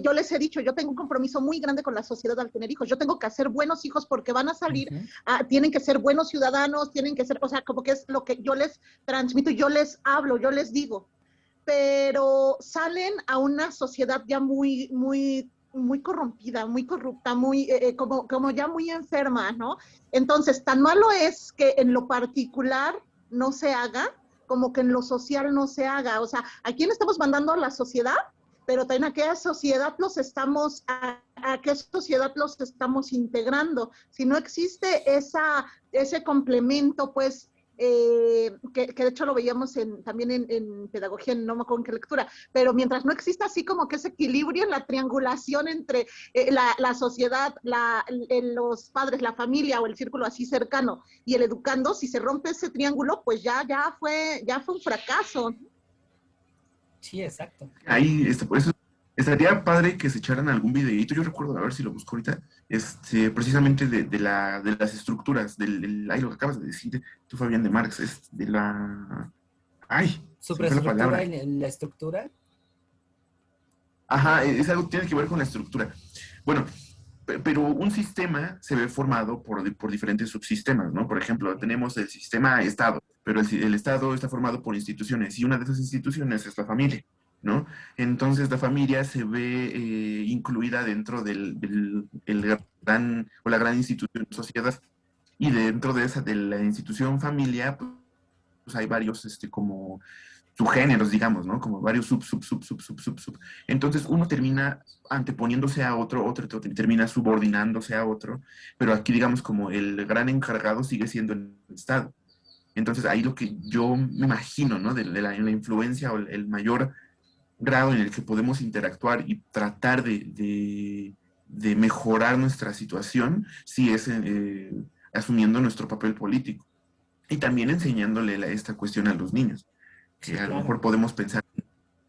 yo les he dicho, yo tengo un compromiso muy grande con la sociedad al tener hijos. Yo tengo que hacer buenos hijos porque van a salir, tienen que ser buenos ciudadanos, tienen que ser, o sea, como que es lo que yo les transmito, yo les hablo, yo les digo. Pero salen a una sociedad ya muy corrompida, muy corrupta, como ya muy enferma, ¿no? Entonces, tan malo es que en lo particular no se haga, como que en lo social no se haga. O sea, ¿a quién estamos mandando a la sociedad? Pero también a qué sociedad a qué sociedad los estamos integrando. Si no existe ese complemento, pues, que de hecho lo veíamos también en pedagogía, no me acuerdo en qué lectura, pero mientras no exista así como que ese equilibrio en la triangulación entre la sociedad, los padres, la familia o el círculo así cercano y el educando, si se rompe ese triángulo, pues ya fue un fracaso. Sí, exacto. Ahí, por eso estaría padre que se echaran algún videíto. Yo recuerdo, a ver si lo busco ahorita, precisamente de las estructuras, lo que acabas de decir tú, Fabián, de Marx, de la... ¡Ay! ¿Superestructura y la estructura? Ajá, es algo que tiene que ver con la estructura. Bueno, pero un sistema se ve formado por diferentes subsistemas, ¿no? Por ejemplo, tenemos el sistema Estado, pero el Estado está formado por instituciones y una de esas instituciones es la familia, ¿no? Entonces la familia se ve incluida dentro el gran, o la gran institución sociedad, y dentro de esa, de la institución familia, pues hay varios, como subgéneros, digamos, ¿no? Como varios sub. Entonces uno termina anteponiéndose a otro termina subordinándose a otro, pero aquí, digamos, como el gran encargado sigue siendo el Estado. Entonces ahí lo que yo me imagino, ¿no? La influencia o el mayor grado en el que podemos interactuar y tratar de mejorar nuestra situación, sí es asumiendo nuestro papel político. Y también enseñándole esta cuestión a los niños, que Sí, a lo claro. mejor podemos pensar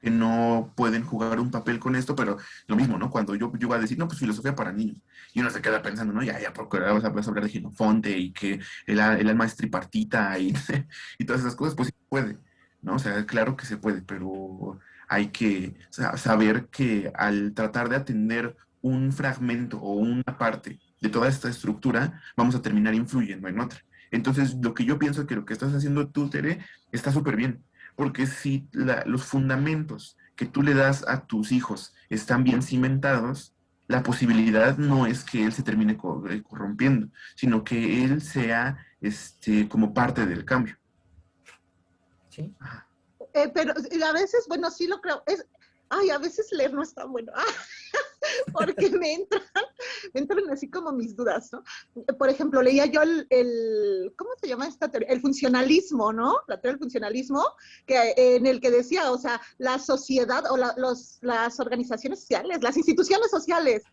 que no pueden jugar un papel con esto, pero lo mismo, ¿no? Cuando yo iba a decir, no, pues filosofía para niños, y uno se queda pensando, no, ya, porque ahora vas a hablar de Genofonte y que el alma es tripartita y, y todas esas cosas, pues sí se puede, ¿no? O sea, claro que se puede, pero hay que saber que al tratar de atender un fragmento o una parte de toda esta estructura, vamos a terminar influyendo en otra. Entonces, lo que yo pienso que lo que estás haciendo tú, Tere, está súper bien, porque si los fundamentos que tú le das a tus hijos están bien cimentados, la posibilidad no es que él se termine corrompiendo, sino que él sea como parte del cambio. Sí. Ajá. Pero a veces, bueno, sí lo creo. A veces leer no es tan bueno. Porque me entran así como mis dudas, ¿no? Por ejemplo, leía yo ¿cómo se llama esta teoría? El funcionalismo, ¿no? La teoría del funcionalismo, en el que decía, o sea, la sociedad o las organizaciones sociales, las instituciones sociales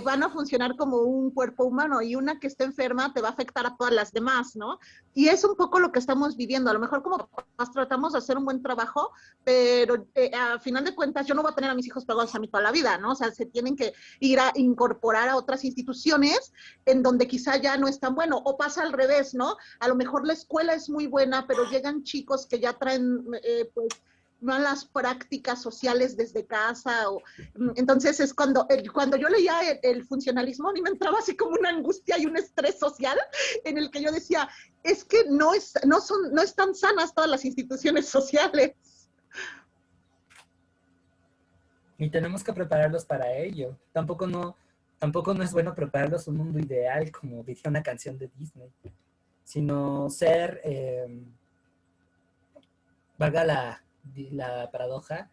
van a funcionar como un cuerpo humano y una que esté enferma te va a afectar a todas las demás, ¿no? Y es un poco lo que estamos viviendo. A lo mejor como papás tratamos de hacer un buen trabajo, pero a final de cuentas yo no voy a tener a mis hijos pegados a mí toda la vida, ¿no? O sea, se tienen que ir a incorporar a otras instituciones en donde quizá ya no es tan bueno, o pasa al revés, ¿no? A lo mejor la escuela es muy buena, pero llegan chicos que ya traen, pues, malas prácticas sociales desde casa, entonces es cuando yo leía el funcionalismo, a mí me entraba así como una angustia y un estrés social en el que yo decía, es que no están sanas todas las instituciones sociales. Y tenemos que prepararlos para ello. Tampoco no es bueno prepararlos un mundo ideal, como diría una canción de Disney, sino ser, valga la paradoja,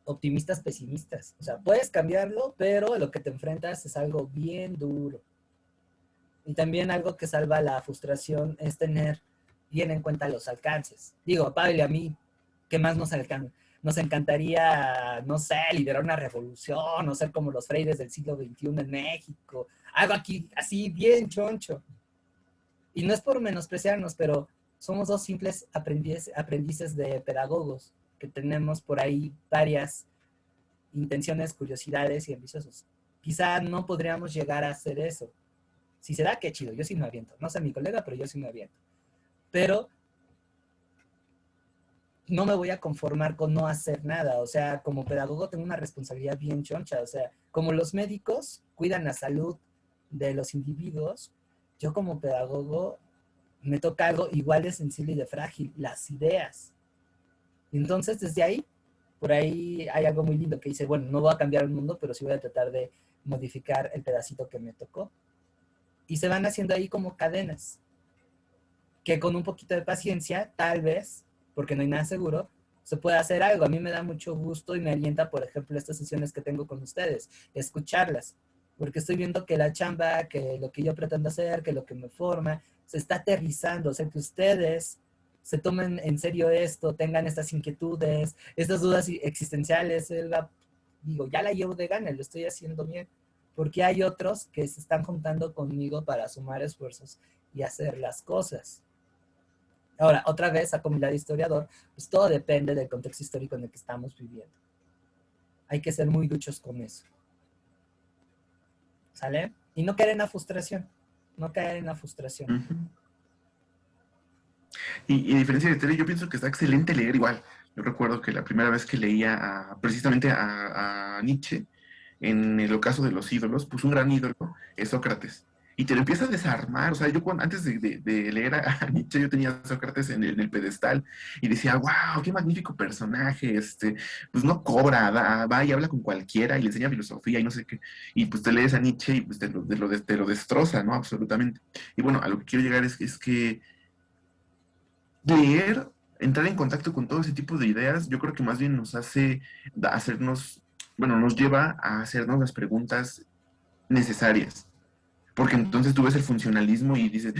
optimistas pesimistas. O sea, puedes cambiarlo, pero lo que te enfrentas es algo bien duro. Y también algo que salva la frustración es tener bien en cuenta los alcances. Digo, a Pablo y a mí, ¿qué más nos alcanza? Nos encantaría, no sé, liderar una revolución o ser como los freires del siglo XXI en México. Algo aquí así bien choncho. Y no es por menospreciarnos, pero somos dos simples aprendices de pedagogos que tenemos por ahí varias intenciones, curiosidades y ambiciosos. Quizá no podríamos llegar a hacer eso. Si se da, qué chido, yo sí me aviento. No sé mi colega, pero yo sí me aviento. Pero no me voy a conformar con no hacer nada. O sea, como pedagogo tengo una responsabilidad bien choncha. O sea, como los médicos cuidan la salud de los individuos, yo como pedagogo me toca algo igual de sensible y de frágil, las ideas. Y entonces, desde ahí, por ahí hay algo muy lindo que dice, bueno, no voy a cambiar el mundo, pero sí voy a tratar de modificar el pedacito que me tocó. Y se van haciendo ahí como cadenas, que con un poquito de paciencia, tal vez, porque no hay nada seguro, se puede hacer algo. A mí me da mucho gusto y me alienta, por ejemplo, estas sesiones que tengo con ustedes, escucharlas, porque estoy viendo que la chamba, que lo que yo pretendo hacer, que lo que me forma, se está aterrizando. O sea, que ustedes se tomen en serio esto, tengan estas inquietudes, estas dudas existenciales. Digo, ya la llevo de gana, lo estoy haciendo bien, porque hay otros que se están juntando conmigo para sumar esfuerzos y hacer las cosas. Ahora, otra vez, saco mi lado historiador, pues todo depende del contexto histórico en el que estamos viviendo. Hay que ser muy duchos con eso. ¿Sale? Y no caer en la frustración. No caer en la frustración. Uh-huh. Y a diferencia de Tere, yo pienso que está excelente leer igual. Yo recuerdo que la primera vez que leía precisamente a Nietzsche, en el ocaso de los ídolos, pues un gran ídolo es Sócrates. Y te lo empieza a desarmar. O sea, yo antes de leer a Nietzsche, yo tenía a Sócrates en el pedestal y decía, wow, qué magnífico personaje, pues no cobra, va y habla con cualquiera y le enseña filosofía y no sé qué. Y pues te lees a Nietzsche y pues te lo destroza, ¿no? Absolutamente. Y bueno, a lo que quiero llegar es que leer, entrar en contacto con todo ese tipo de ideas, yo creo que más bien nos hace hacernos, bueno, nos lleva a hacernos las preguntas necesarias. Porque entonces tú ves el funcionalismo y dices,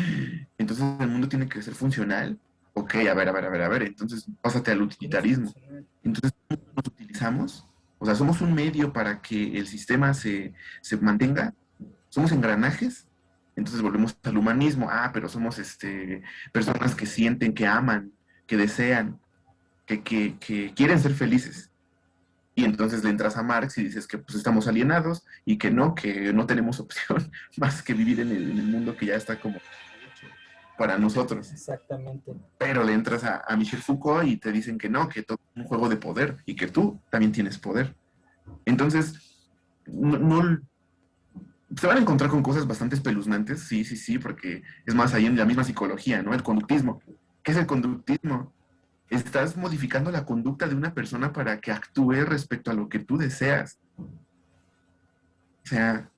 entonces el mundo tiene que ser funcional. Ok, a ver, entonces pásate al utilitarismo. Entonces, ¿cómo nos utilizamos? O sea, somos un medio para que el sistema se mantenga. Somos engranajes. Entonces volvemos al humanismo. Ah, pero somos personas que sienten, que aman, que desean, que quieren ser felices. Y entonces le entras a Marx y dices que pues estamos alienados y que no tenemos opción más que vivir en el mundo que ya está como para nosotros. Exactamente. Pero le entras a Michel Foucault y te dicen que no, que todo es un juego de poder y que tú también tienes poder. Entonces, se van a encontrar con cosas bastante espeluznantes, sí, porque es más ahí en la misma psicología, ¿no? El conductismo. ¿Qué es el conductismo? Estás modificando la conducta de una persona para que actúe respecto a lo que tú deseas. O sea,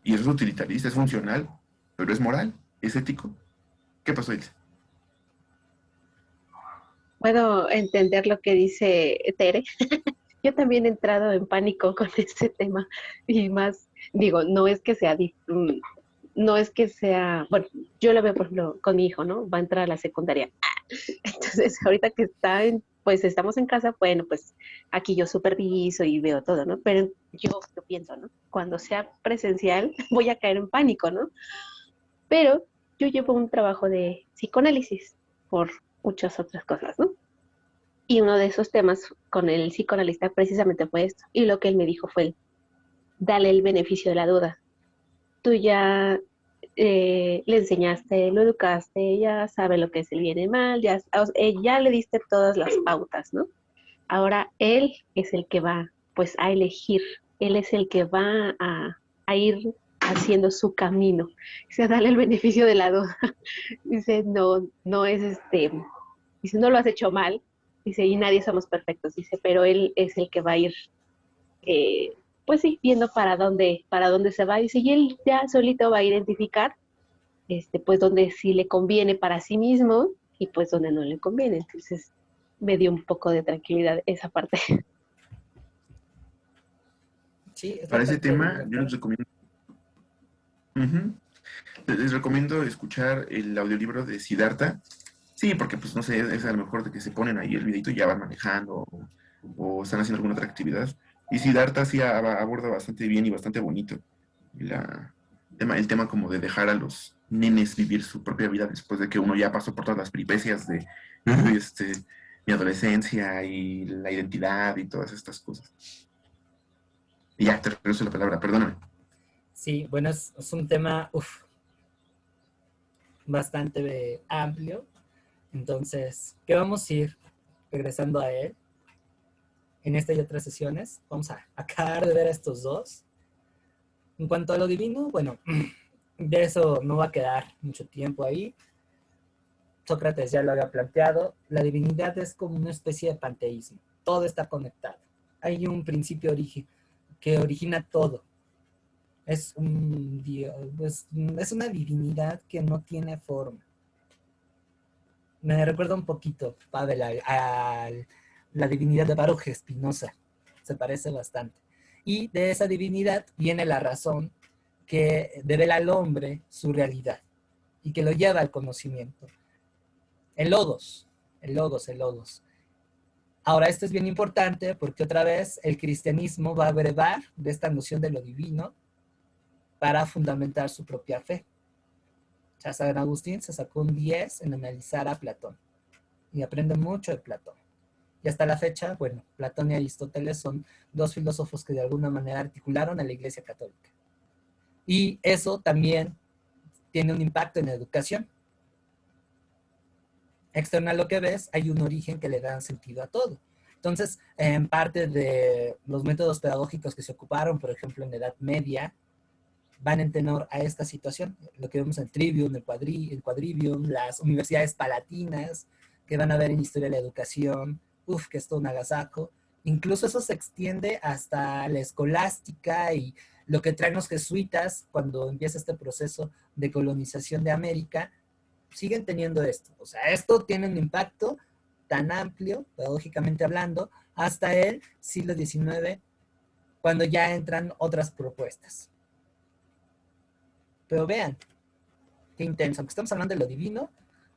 y eso es utilitarista, es funcional, pero es moral, es ético. ¿Qué pasó, Ilse? Puedo entender lo que dice Tere. Yo también he entrado en pánico con ese tema y más, digo, no es que sea, bueno, yo lo veo, por ejemplo, con mi hijo, ¿no? Va a entrar a la secundaria. Entonces, ahorita que pues estamos en casa, bueno, pues aquí yo superviso y veo todo, ¿no? Pero yo pienso, ¿no? Cuando sea presencial, voy a caer en pánico, ¿no? Pero yo llevo un trabajo de psicoanálisis por muchas otras cosas, ¿no? Y uno de esos temas con el psicoanalista precisamente fue esto. Y lo que él me dijo fue, dale el beneficio de la duda. Tú ya le enseñaste, lo educaste, ya sabe lo que es el bien y el mal, ya le diste todas las pautas, ¿no? Ahora él es el que va, pues, a elegir, él es el que va a ir haciendo su camino. Dice, dale el beneficio de la duda. Dice, no es dice, no lo has hecho mal, dice, y nadie somos perfectos, dice, pero él es el que va a ir, eh, pues sí, viendo para dónde se va, dice, y él ya solito va a identificar, pues donde sí le conviene para sí mismo y pues donde no le conviene. Entonces, me dio un poco de tranquilidad esa parte. Sí, es Para la ese parte del tema, yo lector. les recomiendo, ujú, les recomiendo escuchar el audiolibro de Siddhartha. Sí, porque pues no sé, es a lo mejor de que se ponen ahí el videito y ya van manejando o están haciendo alguna otra actividad. Y Siddhartha sí aborda bastante bien y bastante bonito el tema como de dejar a los nenes vivir su propia vida después de que uno ya pasó por todas las peripecias de mi adolescencia y la identidad y todas estas cosas. Y ya, te regreso la palabra, perdóname. Sí, bueno, es un tema bastante amplio. Entonces, ¿qué vamos a ir regresando a él en esta y otras sesiones? Vamos a acabar de ver a estos dos. En cuanto a lo divino, bueno, de eso no va a quedar mucho tiempo ahí. Sócrates ya lo había planteado. La divinidad es como una especie de panteísmo. Todo está conectado. Hay un principio que origina todo. Es un Dios, es una divinidad que no tiene forma. Me recuerda un poquito, Pavel, a la divinidad de Baruch Spinoza. Se parece bastante. Y de esa divinidad viene la razón que devela al hombre su realidad y que lo lleva al conocimiento. El logos, el logos, el logos. Ahora, esto es bien importante porque otra vez el cristianismo va a brevar de esta noción de lo divino para fundamentar su propia fe. Ya San Agustín se sacó un 10 en analizar a Platón y aprende mucho de Platón. Y hasta la fecha, bueno, Platón y Aristóteles son dos filósofos que de alguna manera articularon a la Iglesia Católica. Y eso también tiene un impacto en la educación. Externo a lo que ves, hay un origen que le da sentido a todo. Entonces, en parte de los métodos pedagógicos que se ocuparon, por ejemplo, en la Edad Media, van en tenor a esta situación. Lo que vemos en el Trivium, el Quadrivium, las universidades palatinas, que van a ver en historia de la educación, que es todo un agasajo. Incluso eso se extiende hasta la escolástica y lo que traen los jesuitas cuando empieza este proceso de colonización de América, siguen teniendo esto. O sea, esto tiene un impacto tan amplio, pedagógicamente hablando, hasta el siglo XIX, cuando ya entran otras propuestas. Pero vean, qué intenso. Aunque estamos hablando de lo divino,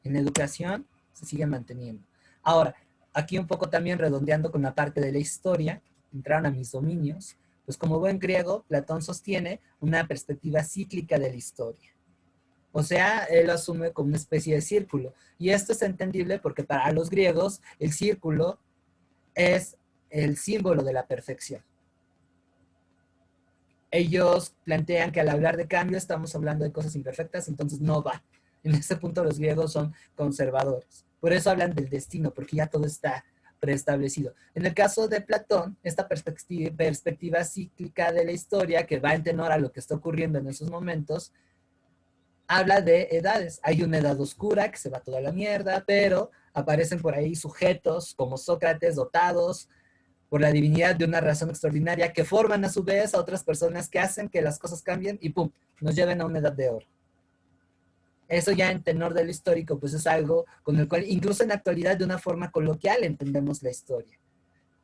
en la educación se sigue manteniendo. Ahora, aquí un poco también redondeando con la parte de la historia, entraron a mis dominios, pues como buen griego, Platón sostiene una perspectiva cíclica de la historia. O sea, él lo asume como una especie de círculo. Y esto es entendible porque para los griegos el círculo es el símbolo de la perfección. Ellos plantean que al hablar de cambio estamos hablando de cosas imperfectas, entonces no va. En ese punto los griegos son conservadores. Por eso hablan del destino, porque ya todo está preestablecido. En el caso de Platón, esta perspectiva cíclica de la historia, que va en tenor a lo que está ocurriendo en esos momentos, habla de edades. Hay una edad oscura que se va toda la mierda, pero aparecen por ahí sujetos como Sócrates dotados por la divinidad de una razón extraordinaria que forman a su vez a otras personas que hacen que las cosas cambien y ¡pum!, nos lleven a una edad de oro. Eso ya en tenor de lo histórico, pues es algo con el cual, incluso en la actualidad, de una forma coloquial entendemos la historia.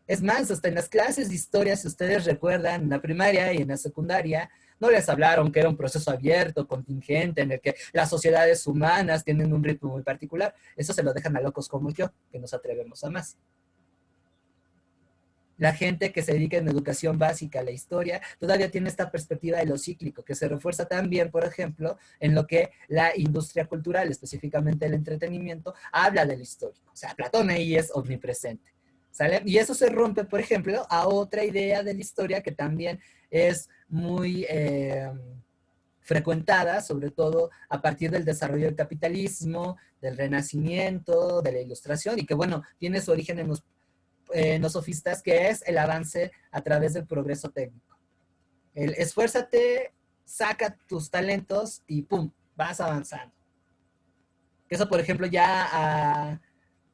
Es más, hasta en las clases de historia, si ustedes recuerdan, en la primaria y en la secundaria, no les hablaron que era un proceso abierto, contingente, en el que las sociedades humanas tienen un ritmo muy particular. Eso se lo dejan a locos como yo, que nos atrevemos a más. La gente que se dedica en educación básica a la historia todavía tiene esta perspectiva de lo cíclico, que se refuerza también, por ejemplo, en lo que la industria cultural, específicamente el entretenimiento, habla del histórico. O sea, Platón ahí es omnipresente. ¿Sale? Y eso se rompe, por ejemplo, a otra idea de la historia que también es muy frecuentada, sobre todo a partir del desarrollo del capitalismo, del Renacimiento, de la Ilustración, y que, bueno, tiene su origen en los sofistas, que es el avance a través del progreso técnico. El esfuérzate, saca tus talentos y ¡pum!, vas avanzando. Eso, por ejemplo, ya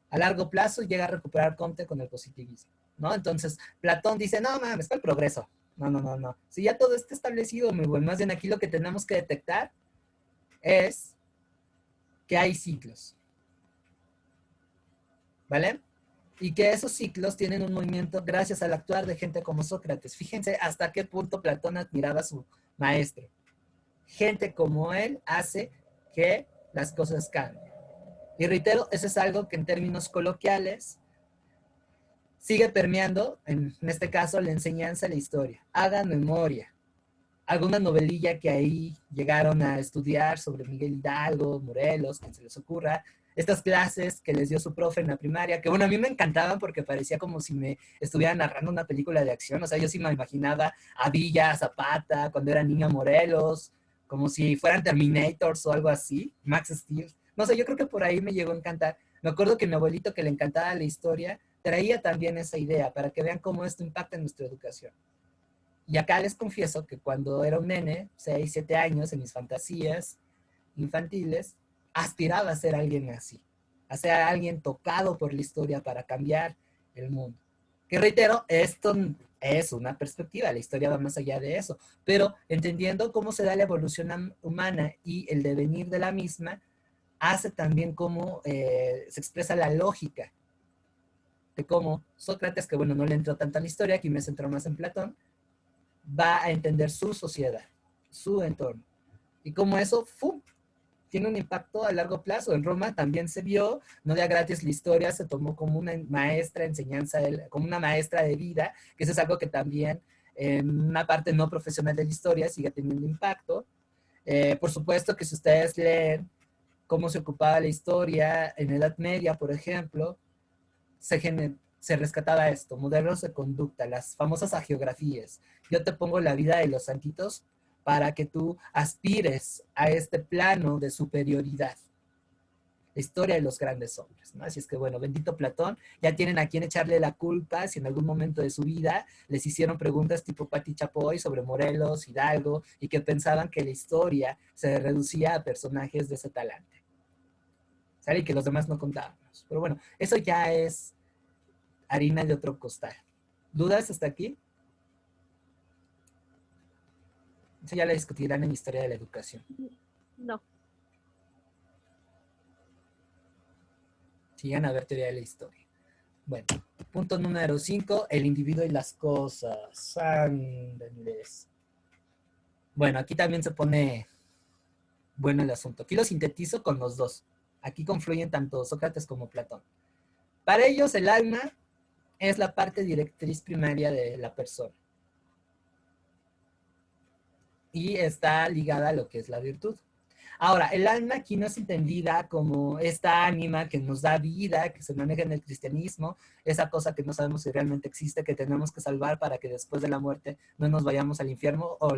a largo plazo llega a recuperar Comte con el positivismo, ¿no? Entonces, Platón dice, no mames, está el progreso. No. Si ya todo está establecido, muy bueno, más bien aquí lo que tenemos que detectar es que hay ciclos, ¿vale? Y que esos ciclos tienen un movimiento gracias al actuar de gente como Sócrates. Fíjense hasta qué punto Platón admiraba a su maestro. Gente como él hace que las cosas cambien. Y reitero, eso es algo que en términos coloquiales sigue permeando, en este caso, la enseñanza de la historia. Hagan memoria. Alguna novelilla que ahí llegaron a estudiar sobre Miguel Hidalgo, Morelos, quien se les ocurra. Estas clases que les dio su profe en la primaria, que bueno, a mí me encantaban porque parecía como si me estuvieran narrando una película de acción. O sea, yo sí me imaginaba a Villa, a Zapata, cuando era niña Morelos, como si fueran Terminators o algo así, Max Steel. No sé, yo creo que por ahí me llegó a encantar. Me acuerdo que mi abuelito, que le encantaba la historia, traía también esa idea para que vean cómo esto impacta en nuestra educación. Y acá les confieso que cuando era un nene, 6, 7 años, en mis fantasías infantiles, aspiraba a ser alguien así, a ser alguien tocado por la historia para cambiar el mundo. Que reitero, esto es una perspectiva, la historia va más allá de eso, pero entendiendo cómo se da la evolución humana y el devenir de la misma, hace también cómo se expresa la lógica de cómo Sócrates, que bueno, no le entró tanto a la historia, aquí me centro más en Platón, va a entender su sociedad, su entorno. Y como eso, ¡fum!, tiene un impacto a largo plazo. En Roma también se vio, no de a gratis la historia, se tomó como una maestra enseñanza, como una maestra de vida, que eso es algo que también en una parte no profesional de la historia sigue teniendo impacto. Por supuesto que si ustedes leen cómo se ocupaba la historia en la Edad Media, por ejemplo, se rescataba esto, modelos de conducta, las famosas hagiografías. Yo te pongo la vida de los santitos para que tú aspires a este plano de superioridad. la historia de los grandes hombres, ¿no? Así es que, bueno, bendito Platón, ya tienen a quien echarle la culpa si en algún momento de su vida les hicieron preguntas tipo Pati Chapoy sobre Morelos, Hidalgo, y que pensaban que la historia se reducía a personajes de ese talante. ¿Sale? Y que los demás no contábamos. Pero bueno, eso ya es harina de otro costal. ¿Dudas hasta aquí? Eso ya la discutirán en Historia de la Educación. No. Sigan a ver teoría de la historia. Bueno, punto número 5, el individuo y las cosas. Ándenles. Bueno, aquí también se pone bueno el asunto. Aquí lo sintetizo con los dos. Aquí confluyen tanto Sócrates como Platón. Para ellos el alma es la parte directriz primaria de la persona. Y está ligada a lo que es la virtud. Ahora, el alma aquí no es entendida como esta ánima que nos da vida, que se maneja en el cristianismo, esa cosa que no sabemos si realmente existe, que tenemos que salvar para que después de la muerte no nos vayamos al infierno o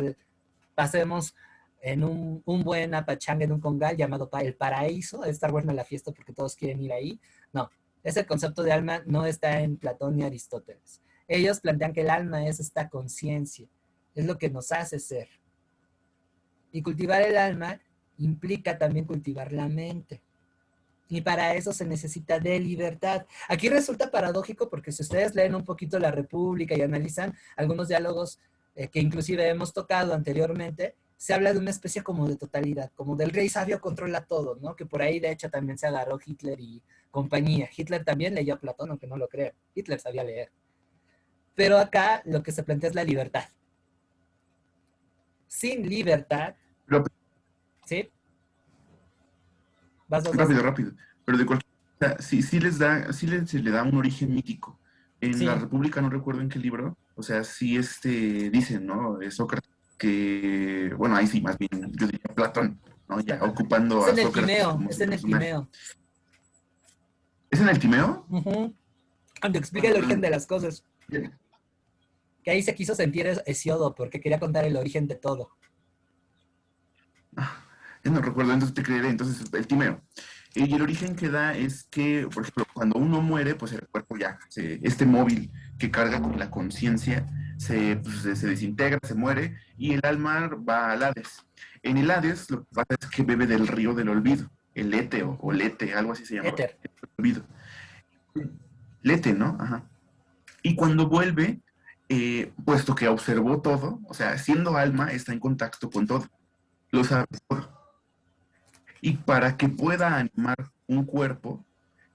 pasemos en un buen apachanga en un congal llamado el paraíso, de estar buena la fiesta porque todos quieren ir ahí. No, ese concepto de alma no está en Platón ni Aristóteles. Ellos plantean que el alma es esta conciencia, es lo que nos hace ser. Y cultivar el alma implica también cultivar la mente. Y para eso se necesita de libertad. Aquí resulta paradójico porque si ustedes leen un poquito La República y analizan algunos diálogos que inclusive hemos tocado anteriormente, se habla de una especie como de totalidad, como del rey sabio controla todo, ¿no? Que por ahí de hecho también se agarró Hitler y compañía. Hitler también leyó a Platón, aunque no lo crean. Hitler sabía leer. Pero acá lo que se plantea es la libertad. Sin libertad, ¿sí? Rápido. Pero de cualquier manera, sí se le da un origen mítico. En Sí. La República, no recuerdo en qué libro, o sea, sí dicen, ¿no? Sócrates, que, bueno, ahí sí, más bien, yo diría Platón, ¿no? Ya ocupando Es a en el Sócrates Timeo, como es su en el personaje. Timeo. ¿Es en el Timeo? Cuando explica el origen de las cosas. Que ahí se quiso sentir Hesiodo porque quería contar el origen de todo. Yo no recuerdo, entonces te creeré. Entonces, el Timeo. Y el origen que da es que, por ejemplo, cuando uno muere, pues el cuerpo ya, este móvil que carga con la conciencia, pues, se desintegra, se muere, y el alma va al Hades. En el Hades, lo que pasa es que bebe del río del olvido, el Lete o Lete, algo así se llama. Éter. El olvido. Lete, ¿no? Ajá. Y cuando vuelve, puesto que observó todo, o sea, siendo alma, está en contacto con todo, lo sabe todo. Y para que pueda animar un cuerpo,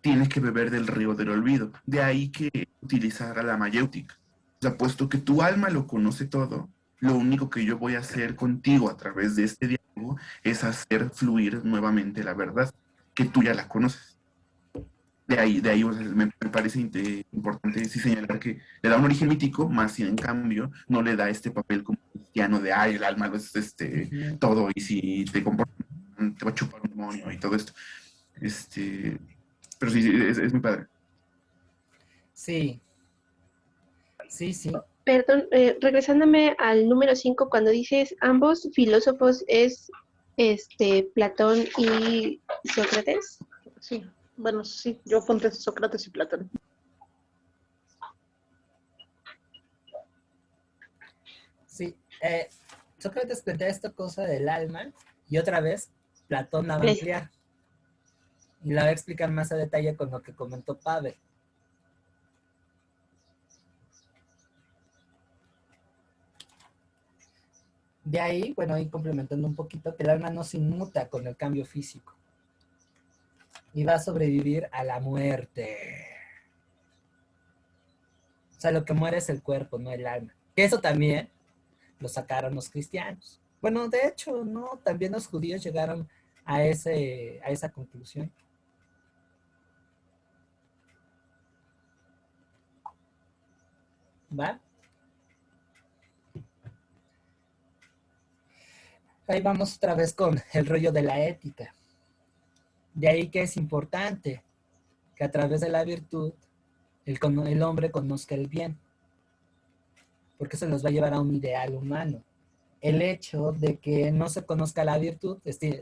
tiene que beber del río del olvido. De ahí que utilizar a la mayéutica. O sea, puesto que tu alma lo conoce todo, lo único que yo voy a hacer contigo a través de este diálogo es hacer fluir nuevamente la verdad, que tú ya la conoces. De ahí o sea, me parece importante sí señalar que le da un origen mítico, más sin en cambio no le da este papel como cristiano de, ay, el alma lo es todo, y si te comportas, te va a chupar un demonio y todo esto. Pero sí, es muy padre. Sí. Sí. Perdón, regresándome al número 5, cuando dices ambos filósofos es Platón y Sócrates. Sí, bueno, sí, yo apunté Sócrates y Platón. Sí, Sócrates plantea esta cosa del alma y otra vez Platón la va a ampliar y la va a explicar más a detalle con lo que comentó Pavel. De ahí, bueno, ahí complementando un poquito, que el alma no se inmuta con el cambio físico y va a sobrevivir a la muerte. O sea, lo que muere es el cuerpo, no el alma. Que eso también lo sacaron los cristianos. Bueno, de hecho, no, también los judíos llegaron a esa conclusión. ¿Va? Ahí vamos otra vez con el rollo de la ética. De ahí que es importante que a través de la virtud el hombre conozca el bien, porque eso los va a llevar a un ideal humano. El hecho de que no se conozca la virtud,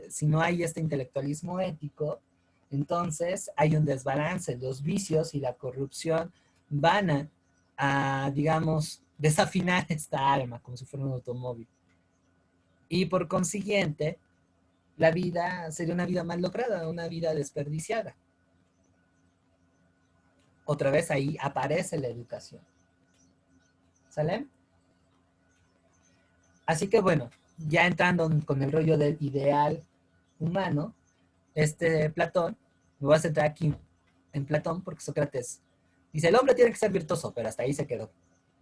si no hay este intelectualismo ético, Entonces hay un desbalance, los vicios y la corrupción van digamos, desafinar esta alma como si fuera un automóvil. Y por consiguiente, la vida sería una vida mal lograda, una vida desperdiciada. Otra vez ahí aparece la educación. ¿Sale? Así que bueno, ya entrando con el rollo del ideal humano, Platón, me voy a centrar aquí en Platón porque Sócrates dice, el hombre tiene que ser virtuoso, pero hasta ahí se quedó.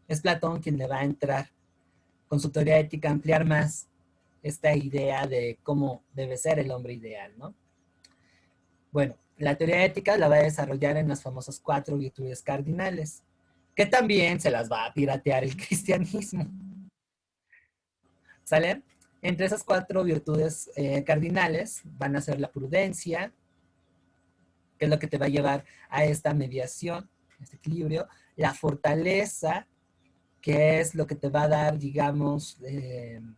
Es Platón quien le va a entrar con su teoría ética a ampliar más esta idea de cómo debe ser el hombre ideal, ¿no? Bueno, la teoría ética la va a desarrollar en las famosas 4 virtudes cardinales, que también se las va a piratear el cristianismo. ¿Sale? Entre esas 4 virtudes cardinales van a ser la prudencia, que es lo que te va a llevar a esta mediación, este equilibrio, la fortaleza, que es lo que te va a dar, digamos, el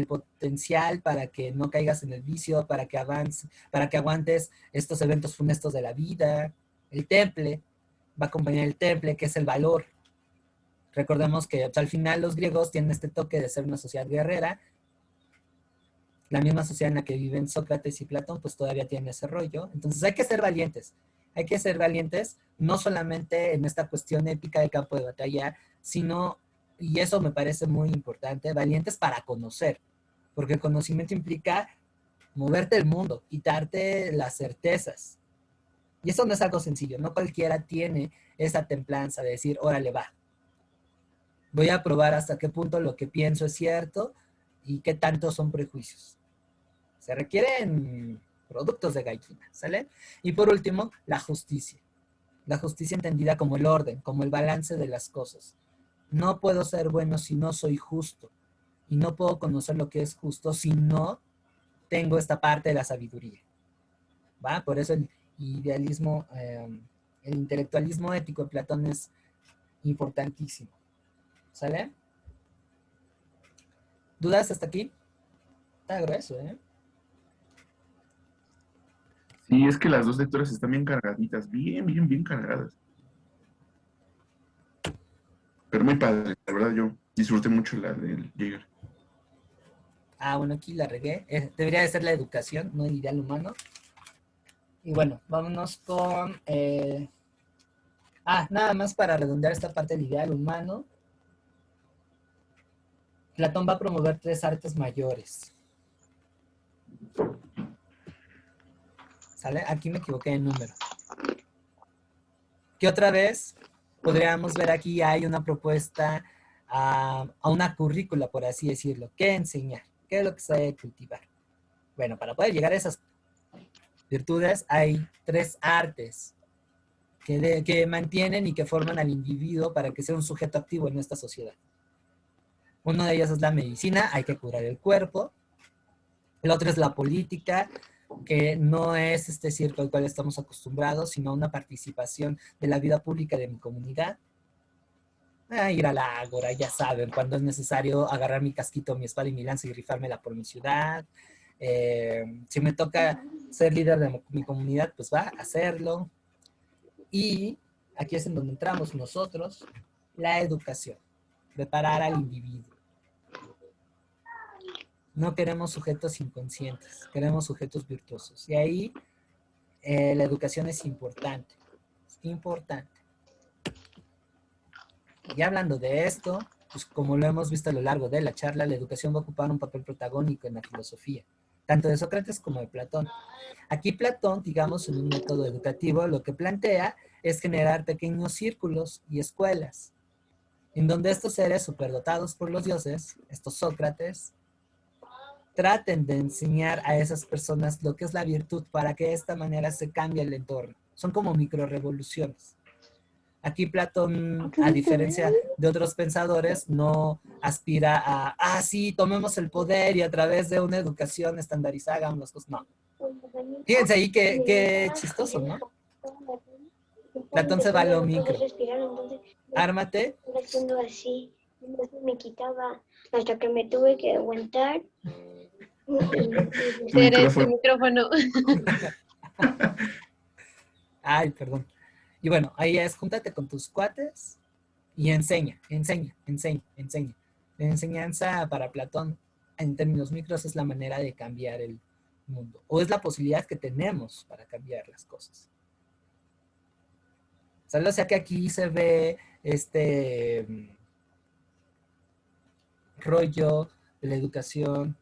potencial para que no caigas en el vicio, para que aguantes estos eventos funestos de la vida. El temple, va a acompañar el temple, que es el valor. Recordemos que al final los griegos tienen este toque de ser una sociedad guerrera. La misma sociedad en la que viven Sócrates y Platón, pues todavía tiene ese rollo. Entonces hay que ser valientes. Hay que ser valientes, no solamente en esta cuestión épica del campo de batalla, sino, y eso me parece muy importante, valientes para conocer. Porque el conocimiento implica moverte el mundo, quitarte las certezas. Y eso no es algo sencillo. No cualquiera tiene esa templanza de decir, órale, va. Voy a probar hasta qué punto lo que pienso es cierto y qué tanto son prejuicios. Se requieren productos de gallina, ¿sale? Y por último, la justicia. La justicia entendida como el orden, como el balance de las cosas. No puedo ser bueno si no soy justo. Y no puedo conocer lo que es justo si no tengo esta parte de la sabiduría. ¿Va? Por eso el idealismo, el intelectualismo ético de Platón es importantísimo. ¿Sale? ¿Dudas hasta aquí? Está grueso, ¿eh? Sí, es que las 2 lecturas están bien cargaditas, bien cargadas. Pero muy padre, la verdad yo disfruté mucho la del Jaeger. Bueno, aquí la regué. Debería de ser la educación, no el ideal humano. Y bueno, vámonos con... nada más para redondear esta parte del ideal humano. Platón va a promover 3 artes mayores. ¿Sale? Aquí me equivoqué en número. Que otra vez podríamos ver aquí hay una propuesta a una currícula, por así decirlo. ¿Qué enseñar? ¿Qué es lo que se debe cultivar? Bueno, para poder llegar a esas virtudes hay 3 artes que mantienen y que forman al individuo para que sea un sujeto activo en esta sociedad. Uno de ellos es la medicina, hay que curar el cuerpo. El otro es la política, que no es este circo al cual estamos acostumbrados, sino una participación de la vida pública de mi comunidad. Ir a la ágora, ya saben, cuando es necesario agarrar mi casquito, mi espada y mi lanza y rifármela por mi ciudad. Si me toca ser líder de mi comunidad, pues va a hacerlo. Y aquí es en donde entramos nosotros, la educación, preparar al individuo. No queremos sujetos inconscientes, queremos sujetos virtuosos. Y ahí la educación es importante, es importante. Y hablando de esto, pues como lo hemos visto a lo largo de la charla, la educación va a ocupar un papel protagónico en la filosofía, tanto de Sócrates como de Platón. Aquí Platón, digamos, en un método educativo, lo que plantea es generar pequeños círculos y escuelas, en donde estos seres superdotados por los dioses, estos Sócrates, traten de enseñar a esas personas lo que es la virtud para que de esta manera se cambie el entorno. Son como microrevoluciones. Aquí Platón, a diferencia de otros pensadores, no aspira a, sí, tomemos el poder y a través de una educación estandarizada hagamos las cosas. No. Fíjense ahí qué chistoso, ¿no? Platón se va a lo micro. Ármate. Haciendo así, me quitaba hasta que me tuve que aguantar. Era ese micrófono. Ay, perdón. Y bueno, ahí es, júntate con tus cuates y enseña. La enseñanza para Platón, en términos micros, es la manera de cambiar el mundo. O es la posibilidad que tenemos para cambiar las cosas. ¿Sale? O sea que aquí se ve este rollo de la educación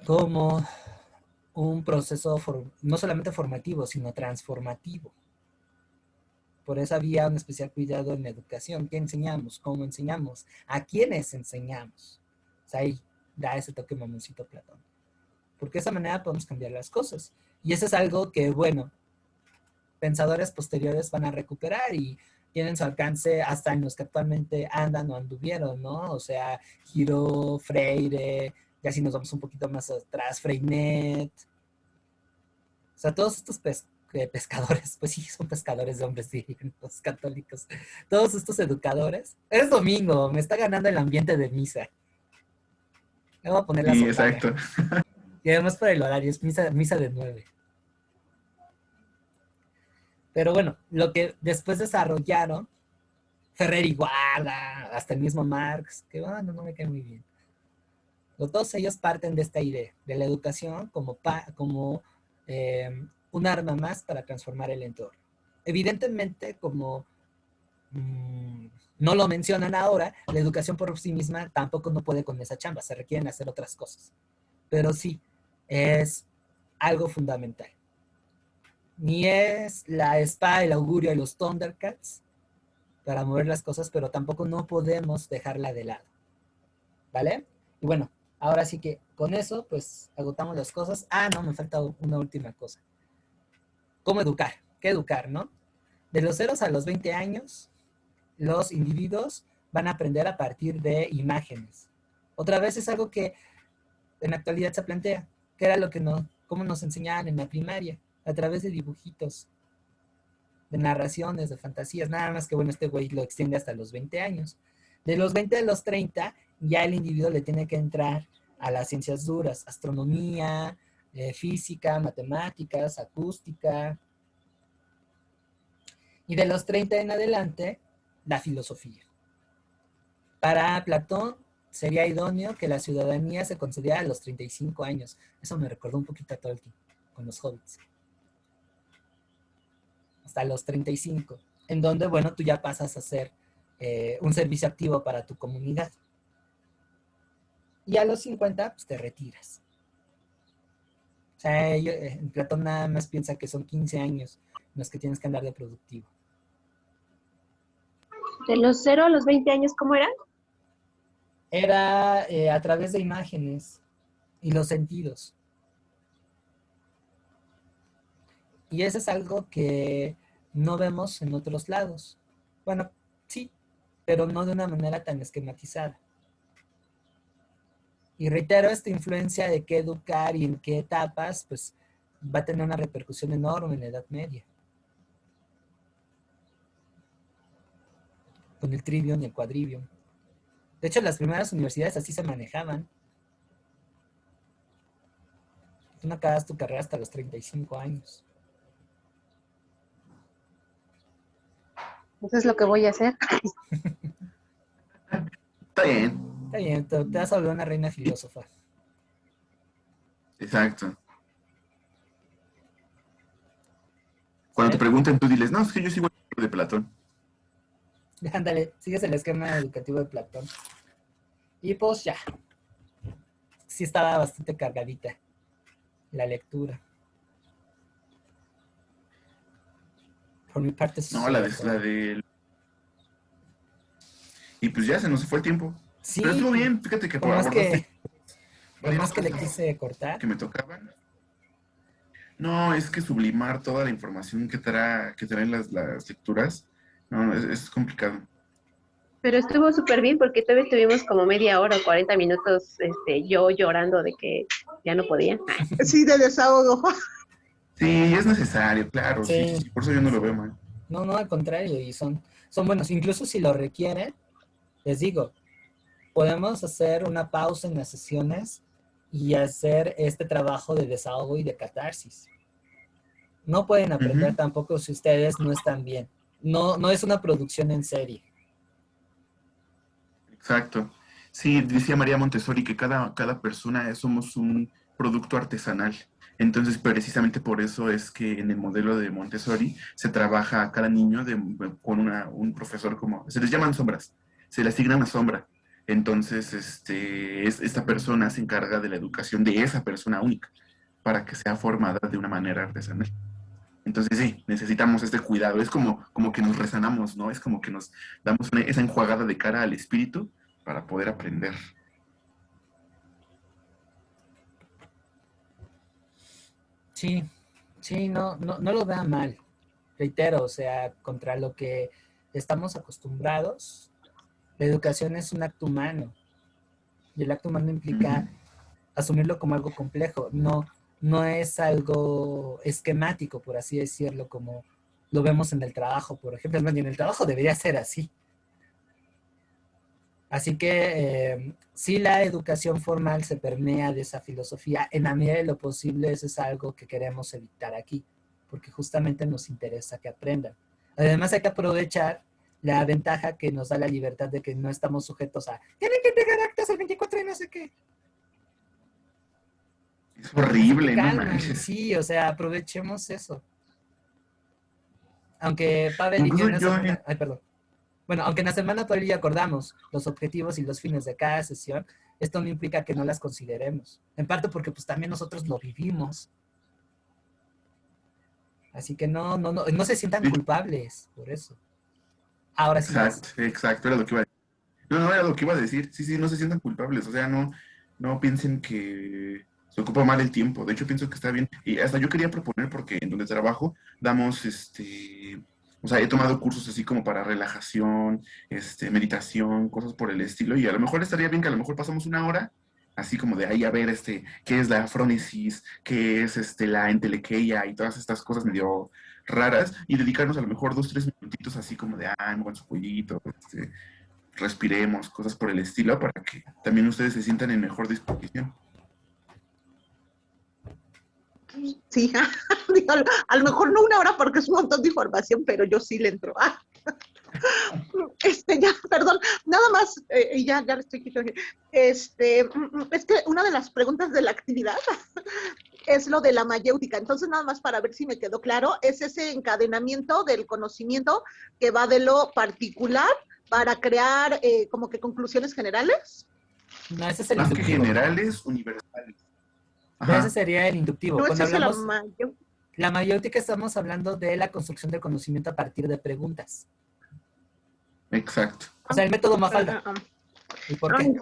como un proceso no solamente formativo, sino transformativo. Por eso había un especial cuidado en la educación. ¿Qué enseñamos? ¿Cómo enseñamos? ¿A quiénes enseñamos? O sea, ahí da ese toque mamoncito Platón. Porque de esa manera podemos cambiar las cosas. Y eso es algo que, bueno, pensadores posteriores van a recuperar y tienen su alcance hasta en los que actualmente andan o anduvieron, ¿no? O sea, Giro, Freire, ya si nos vamos un poquito más atrás, Freinet. O sea, todos estos pescadores, pues sí, son pescadores de hombres los católicos. Todos estos educadores. Es domingo, me está ganando el ambiente de misa. Me voy a poner la Sí, sotana. exacto. Y además por el horario, es misa de 9. Pero bueno, lo que después desarrollaron, Ferrer y Guarda, hasta el mismo Marx, que bueno, no me cae muy bien. Todos ellos parten de esta idea, de la educación como un arma más para transformar el entorno. Evidentemente, como no lo mencionan ahora, la educación por sí misma tampoco no puede con esa chamba, se requieren hacer otras cosas. Pero sí, es algo fundamental. Ni es la espada, el augurio y los Thundercats para mover las cosas, pero tampoco no podemos dejarla de lado. ¿Vale? Y bueno, ahora sí que con eso, pues, agotamos las cosas. Ah, no, me falta una última cosa. ¿Cómo educar? ¿Qué educar, no? De los 0 a los 20 años, los individuos van a aprender a partir de imágenes. Otra vez es algo que en la actualidad se plantea, que era lo que cómo nos enseñaban en la primaria, a través de dibujitos, de narraciones, de fantasías, nada más que bueno, este güey lo extiende hasta los 20 años. De los 20 a los 30, ya el individuo le tiene que entrar a las ciencias duras, astronomía, física, matemáticas, acústica. Y de los 30 en adelante, la filosofía. Para Platón, sería idóneo que la ciudadanía se concediera a los 35 años. Eso me recordó un poquito a Tolkien, con los hobbits. Hasta los 35, en donde, bueno, tú ya pasas a ser un servicio activo para tu comunidad. Y a los 50, pues te retiras. O sea, Platón nada más piensa que son 15 años en los que tienes que andar de productivo. De los 0 a los 20 años, ¿cómo era? Era a través de imágenes y los sentidos. Y eso es algo que no vemos en otros lados. Bueno, sí, pero no de una manera tan esquematizada. Y reitero, esta influencia de qué educar y en qué etapas, pues va a tener una repercusión enorme en la Edad Media. Con el trivium y el quadrivium. De hecho, las primeras universidades así se manejaban. Tú no acabas tu carrera hasta los 35 años. Eso es lo que voy a hacer. Está bien. Está bien, te vas a volver una reina filósofa. Exacto. Cuando te pregunten, tú diles, no, es que yo sigo el libro de Platón. Ándale, sigues el esquema educativo de Platón. Y pues ya. Sí estaba bastante cargadita la lectura. Por mi parte, eso No, la de... Y pues ya se nos fue el tiempo. Sí. Pero estuvo bien, fíjate que Por más abordaste que le quise cortar. que me tocaban. No, es que sublimar toda la información que traen las lecturas, no, es complicado. Pero estuvo súper bien porque todavía estuvimos como media hora o 40 minutos yo llorando de que ya no podía. Sí, de desahogo. Sí, es necesario, claro, Sí. sí, por eso yo no lo veo mal. No, al contrario, y son buenos. Incluso si lo requieren, les digo, podemos hacer una pausa en las sesiones y hacer este trabajo de desahogo y de catarsis. No pueden aprender Ujú. tampoco si ustedes no están bien. No, no es una producción en serie. Exacto. Sí, decía María Montessori que cada persona somos un producto artesanal. Entonces, precisamente por eso es que en el modelo de Montessori se trabaja a cada niño con un profesor como, se les llaman sombras, se le asigna una sombra. Entonces, esta persona se encarga de la educación de esa persona única para que sea formada de una manera artesanal. Entonces, sí, necesitamos este cuidado. Es como que nos rezanamos, ¿no? Es como que nos damos esa enjuagada de cara al espíritu para poder aprender. Sí, sí, no, no, no lo vean mal. Reitero, o sea, contra lo que estamos acostumbrados, la educación es un acto humano. Y el acto humano Ujú. implica asumirlo como algo complejo. No, no es algo esquemático, por así decirlo, como lo vemos en el trabajo, por ejemplo. Y en el trabajo debería ser así. Así que si la educación formal se permea de esa filosofía, en la medida de lo posible eso es algo que queremos evitar aquí, porque justamente nos interesa que aprendan. Además hay que aprovechar la ventaja que nos da la libertad de que no estamos sujetos a tienen que entregar actas el 24 y no sé qué. Es Así que horrible, no calman, manches. sí, o sea, aprovechemos eso. Aunque Pavel y yo Incluso en la yo, semana, ay, perdón. Bueno, aunque en la semana Pavel y yo acordamos los objetivos y los fines de cada sesión, esto no implica que no las consideremos. En parte porque pues también nosotros lo vivimos. Así que no, no, no, no se sientan de hecho, culpables por eso. Ahora sí vas. exacto, exacto, era lo que iba a decir. No, no era lo que iba a decir. Sí, sí, no se sientan culpables. O sea, no piensen que se ocupa mal el tiempo. De hecho, pienso que está bien. Y hasta yo quería proponer, porque en donde trabajo, damos o sea, he tomado cursos así como para relajación, meditación, cosas por el estilo. Y a lo mejor estaría bien que a lo mejor pasamos una hora, así como de ahí a ver qué es la frónesis, qué es la entelequia y todas estas cosas medio raras, y dedicarnos a lo mejor 2, 3 minutitos así como de, ah, muevan su cuellito, respiremos, cosas por el estilo, para que también ustedes se sientan en mejor disposición. Sí, digo, a lo mejor no una hora porque es un montón de información, pero yo sí le entro. Ya, perdón, nada más, y ya le estoy quitando. Es que una de las preguntas de la actividad es lo de la mayéutica. Entonces, nada más para ver si me quedó claro, es ese encadenamiento del conocimiento que va de lo particular para crear como que conclusiones generales. No, ese es el Más que inductivo. generales, universales. Ese Ajá, sería el inductivo. No es Cuando ese la hablamos, mayéutica. la mayéutica estamos hablando de la construcción del conocimiento a partir de preguntas. exacto. O sea, el método Mafalda. ¿Y por qué?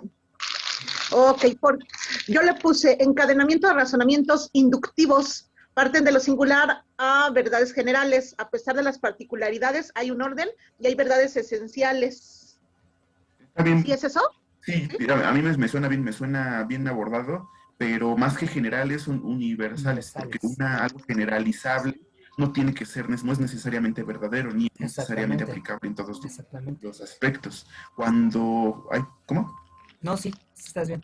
Ok, yo le puse encadenamiento de razonamientos inductivos, parten de lo singular a verdades generales. A pesar de las particularidades, hay un orden y hay verdades esenciales. Está ¿Sí bien, es eso? sí, ¿Sí? a mí me suena bien abordado, pero más que generales son universales, porque Universales. algo generalizable no tiene que ser, no es necesariamente verdadero, ni es necesariamente Exactamente. aplicable en todos Exactamente. los aspectos. Cuando, ay, ¿cómo? No, sí, sí estás bien.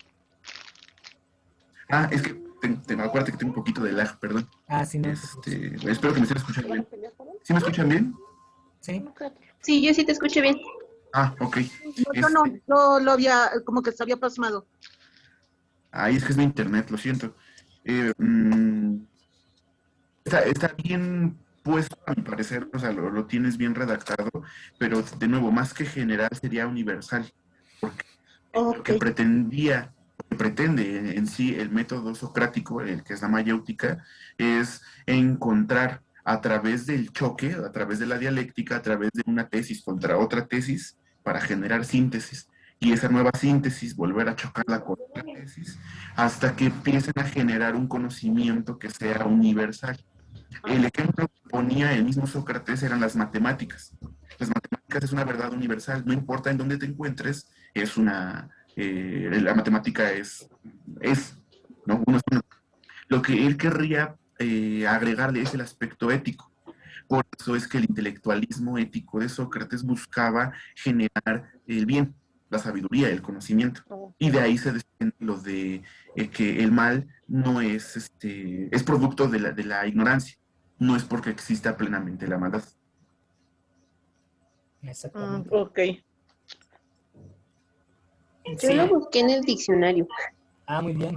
Ah, es que acuérdate que tengo un poquito de lag, perdón. Ah, sí, no te preocupes. Espero que me estén escuchando bien. ¿Sí me escuchan bien? Sí. Sí, yo sí te escucho bien. Ah, ok. No, yo no, yo lo había, como que se había pasmado. Ahí es que es mi internet, lo siento. Eh, mm, está bien puesto, a mi parecer, o sea, lo tienes bien redactado, pero de nuevo, más que general sería universal, porque lo Ok. que pretendía, lo que pretende en sí el método socrático, el que es la mayéutica, es encontrar a través del choque, a través de la dialéctica, a través de una tesis contra otra tesis, para generar síntesis. Y esa nueva síntesis, volver a chocarla con otra tesis, hasta que empiecen a generar un conocimiento que sea universal. El ejemplo que ponía el mismo Sócrates eran las matemáticas. Las matemáticas es una verdad universal, no importa en dónde te encuentres, la matemática es, ¿no? Uno es uno. Lo que él querría agregarle es el aspecto ético. Por eso es que el intelectualismo ético de Sócrates buscaba generar el bien. la sabiduría, el conocimiento. Y de ahí se desprende lo de que el mal no es, es producto de la ignorancia, no es porque exista plenamente la maldad. Exactamente. Ok. Yo Sí. lo busqué en el diccionario Ah, muy bien.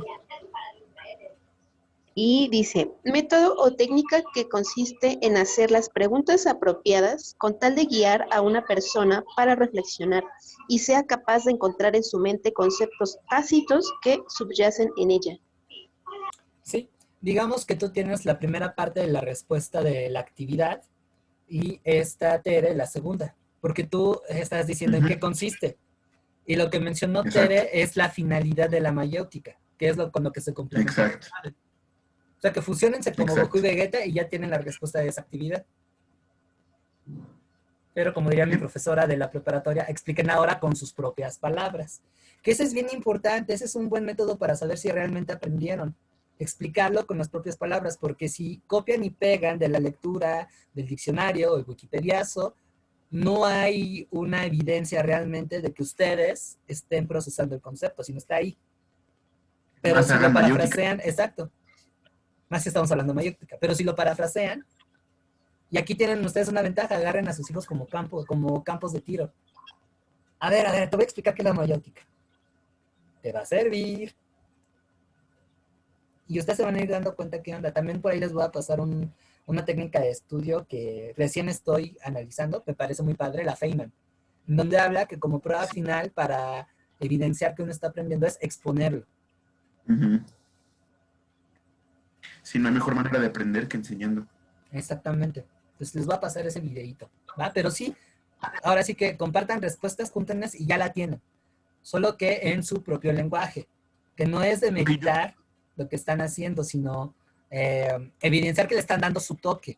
y dice, método o técnica que consiste en hacer las preguntas apropiadas con tal de guiar a una persona para reflexionar y sea capaz de encontrar en su mente conceptos tácitos que subyacen en ella. Sí, digamos que tú tienes la primera parte de la respuesta de la actividad y esta Tere la segunda, porque tú estás diciendo en qué consiste. Y lo que mencionó Exacto. Tere es la finalidad de la mayéutica, que es lo con lo que se complementa. Exacto. O sea, que fusionense como Exacto. Goku y Vegeta y ya tienen la respuesta de esa actividad. Pero como diría mi profesora de la preparatoria, expliquen ahora con sus propias palabras. Que eso es bien importante, ese es un buen método para saber si realmente aprendieron. Explicarlo con las propias palabras, porque si copian y pegan de la lectura, del diccionario o el wikipediazo, no hay una evidencia realmente de que ustedes estén procesando el concepto, sino está ahí. Pero Más si lo hagan mayéutica. parafrasean, exacto, más si estamos hablando de mayéutica, pero si lo parafrasean, y aquí tienen ustedes una ventaja, agarren a sus hijos como campos de tiro. A ver, te voy a explicar qué es la mayéutica. Te va a servir. Y ustedes se van a ir dando cuenta qué onda. También por ahí les voy a pasar una técnica de estudio que recién estoy analizando, me parece muy padre, la Feynman, donde habla que como prueba final para evidenciar que uno está aprendiendo es exponerlo. Sí, no hay mejor manera de aprender que enseñando. Exactamente. Entonces les voy a pasar ese videito, ¿va? Pero sí, ahora sí que compartan respuestas, júntenlas y ya la tienen. Solo que en su propio lenguaje. Que no es de meditar lo que están haciendo, sino evidenciar que le están dando su toque.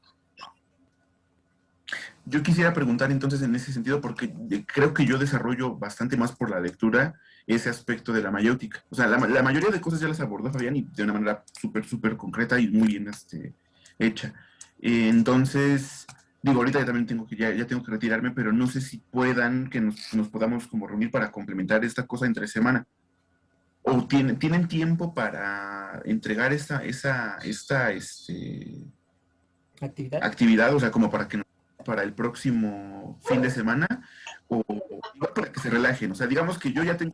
Yo quisiera preguntar entonces en ese sentido, porque creo que yo desarrollo bastante más por la lectura ese aspecto de la mayéutica. O sea, la mayoría de cosas ya las abordó Fabián y de una manera súper concreta y muy bien hecha. Entonces, digo, ahorita ya también ya tengo que retirarme, pero no sé si puedan que nos podamos como reunir para complementar esta cosa entre semana. ¿O tienen tiempo para entregar esta actividad, o sea, como para el próximo fin de semana, o igual para que se relajen? O sea, digamos que yo ya tengo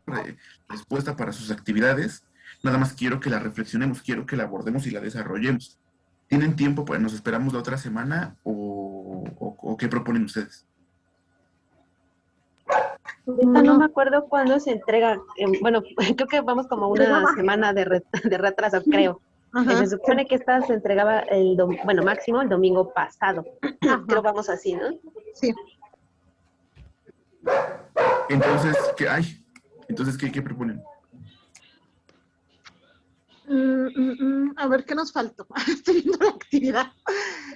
respuesta para sus actividades, nada más quiero que la reflexionemos, quiero que la abordemos y la desarrollemos. ¿Tienen tiempo? Pues nos esperamos la otra semana, o ¿qué proponen ustedes? Ahorita no me acuerdo cuándo se entrega. Bueno, creo que vamos como una semana de retraso, creo. Se supone que esta se entregaba máximo el domingo pasado. Creo vamos así, ¿no? Sí. Entonces, ¿qué proponen? A ver, ¿qué nos faltó? Estoy viendo la actividad.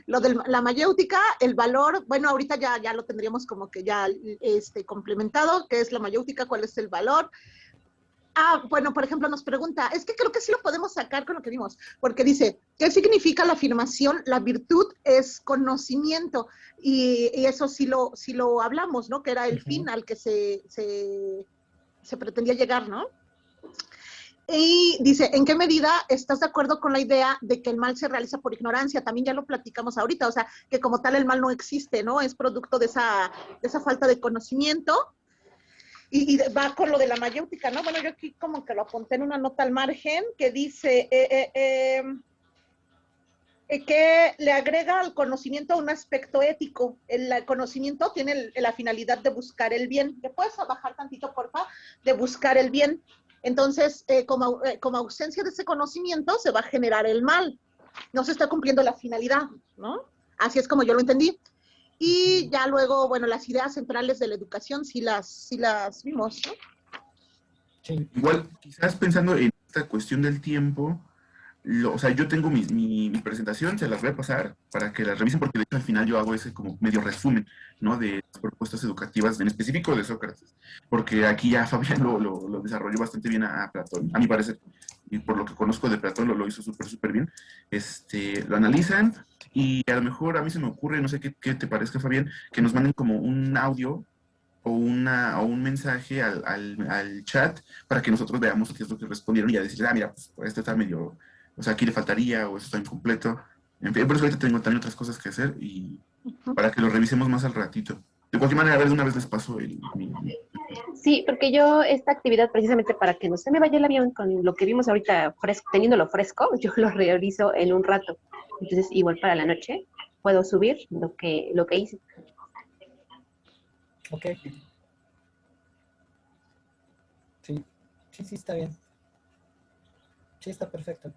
Lo de la mayéutica, el valor, bueno, ahorita ya lo tendríamos como que ya complementado. ¿Qué es la mayéutica? ¿Cuál es el valor? Bueno, por ejemplo, nos pregunta, es que creo que sí lo podemos sacar con lo que vimos, porque dice, ¿qué significa la afirmación? La virtud es conocimiento, y eso sí lo hablamos, ¿no? Que era el fin al que se pretendía llegar, ¿no? Y dice, ¿en qué medida estás de acuerdo con la idea de que el mal se realiza por ignorancia? También ya lo platicamos ahorita, o sea, que como tal el mal no existe, ¿no? Es producto de esa falta de conocimiento. Y va con lo de la mayéutica, ¿no? Bueno, yo aquí como que lo apunté en una nota al margen que dice que le agrega al conocimiento un aspecto ético. El conocimiento tiene la finalidad de buscar el bien. ¿Le puedes bajar tantito, porfa? De buscar el bien. Entonces, como ausencia de ese conocimiento, se va a generar el mal. No se está cumpliendo la finalidad, ¿no? Así es como yo lo entendí. Y ya luego, bueno, las ideas centrales de la educación sí las vimos, ¿no? Sí. Igual, quizás pensando en esta cuestión del tiempo, o sea, yo tengo mi presentación, se las voy a pasar para que las revisen, porque de hecho al final yo hago ese como medio resumen, ¿no? De las propuestas educativas, en específico de Sócrates, porque aquí ya Fabián lo desarrolló bastante bien a Platón, a mi parecer, y por lo que conozco de Platón lo hizo súper bien. Lo analizan y a lo mejor a mí se me ocurre, no sé qué te parezca, Fabián, que nos manden como un audio o un mensaje al chat para que nosotros veamos qué es lo que respondieron y ya decir, mira, pues esto está medio, o sea, aquí le faltaría o esto está incompleto. En fin, por eso ahorita tengo también otras cosas que hacer y para que lo revisemos más al ratito. De cualquier manera, a ver, de una vez les paso Sí, porque yo esta actividad precisamente para que no se me vaya el avión con lo que vimos ahorita fresco, teniéndolo fresco, yo lo realizo en un rato. Entonces, igual para la noche puedo subir lo que hice. Ok. Sí, sí, está bien. Sí, está perfecto.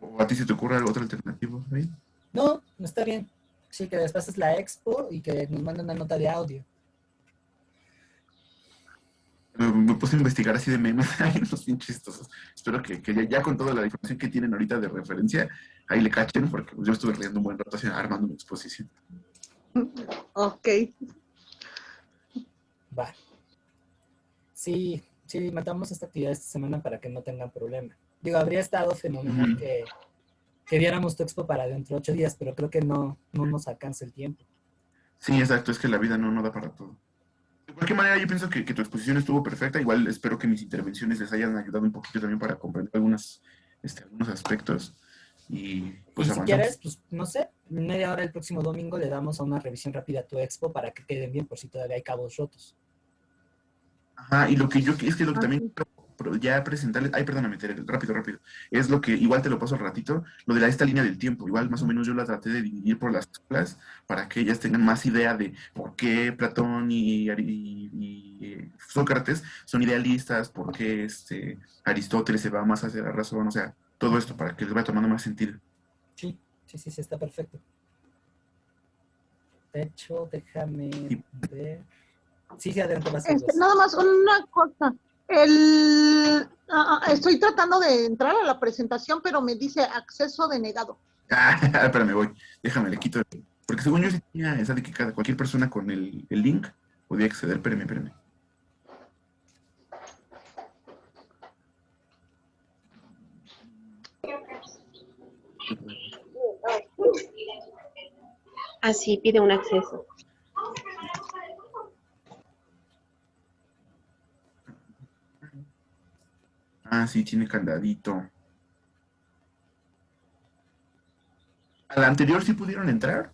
¿O a ti se te ocurre otra alternativa, ¿sí? No está bien. Sí, que les pases la expo y que nos manden una nota de audio. Me puse a investigar así de memes, hay unos bien chistosos. Espero que ya con toda la información que tienen ahorita de referencia, ahí le cachen, porque yo estuve leyendo un buen rato así, armando una exposición. Ok. Va. Sí, matamos esta actividad esta semana para que no tengan problema. Digo, habría estado fenomenal que viéramos tu expo para dentro de 8 días, pero creo que no nos alcanza el tiempo. Sí, exacto, es que la vida no da para todo. De cualquier manera, yo pienso que tu exposición estuvo perfecta. Igual espero que mis intervenciones les hayan ayudado un poquito también para comprender algunos aspectos. Y pues Y si avanzamos. quieres, pues no sé, media hora el próximo domingo le damos a una revisión rápida a tu expo para que queden bien por si todavía hay cabos rotos. Ajá, y lo que también ya presentarles, perdóname, Tere, rápido, es lo que, igual te lo paso al ratito, lo de esta línea del tiempo, igual más o menos yo la traté de dividir por las escuelas para que ellas tengan más idea de por qué Platón y Sócrates son idealistas, por qué Aristóteles se va más hacia la razón, o sea, todo esto para que les vaya tomando más sentido. Sí, está perfecto. De hecho, déjame ver. Sí, adelante, vas a Nada más una cosa. Estoy tratando de entrar a la presentación, pero me dice acceso denegado. Espérame, voy. Déjame, le quito. Porque según yo sí tenía esa de que cualquier persona con el link podía acceder. Espérame. Así pide un acceso. Sí, tiene candadito. ¿A la anterior sí pudieron entrar?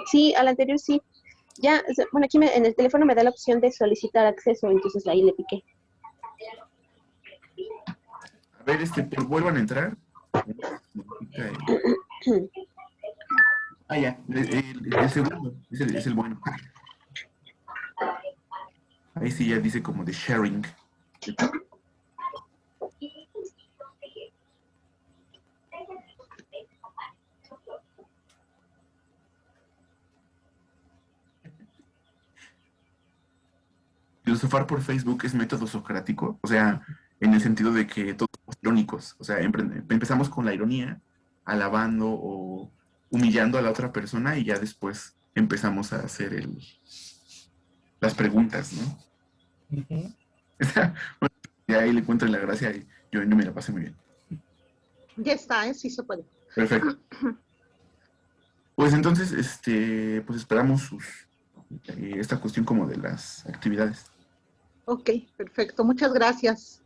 Sí, al anterior sí. Ya, bueno, aquí en el teléfono me da la opción de solicitar acceso, entonces ahí le piqué. A ver, pues vuelvan a entrar. Ya, el segundo, es el bueno. Ahí sí ya dice como de sharing. Filosofar por Facebook es método socrático, o sea, en el sentido de que todos somos irónicos, o sea, empezamos con la ironía, alabando o humillando a la otra persona y ya después empezamos a hacer las preguntas, ¿no? Uh-huh. Bueno, y ahí le encuentro la gracia y yo me la pasé muy bien. Ya está, sí se puede. Perfecto. Pues entonces, pues esperamos esta cuestión como de las actividades. Ok, perfecto. Muchas gracias.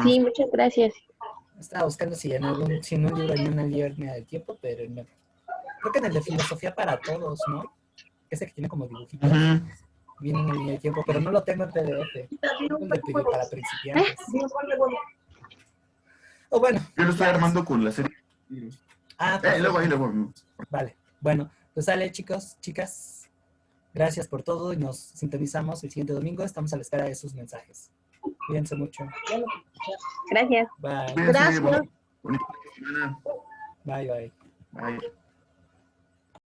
Sí, muchas gracias. Estaba buscando si en un libro hay una línea del tiempo, pero no. Creo que en el de filosofía para todos, ¿no? Ese que tiene como dibujitos. Viene una línea del tiempo, pero no lo tengo en PDF. El de para principiantes. O bueno. Yo lo estoy armando con la serie. Luego. Vale. Bueno, pues sale, chicos, chicas. Gracias por todo y nos sintonizamos el siguiente domingo. Estamos a la espera de sus mensajes. Cuídense mucho. Gracias. Bye. Gracias. Bonita semana. Bye. Bye.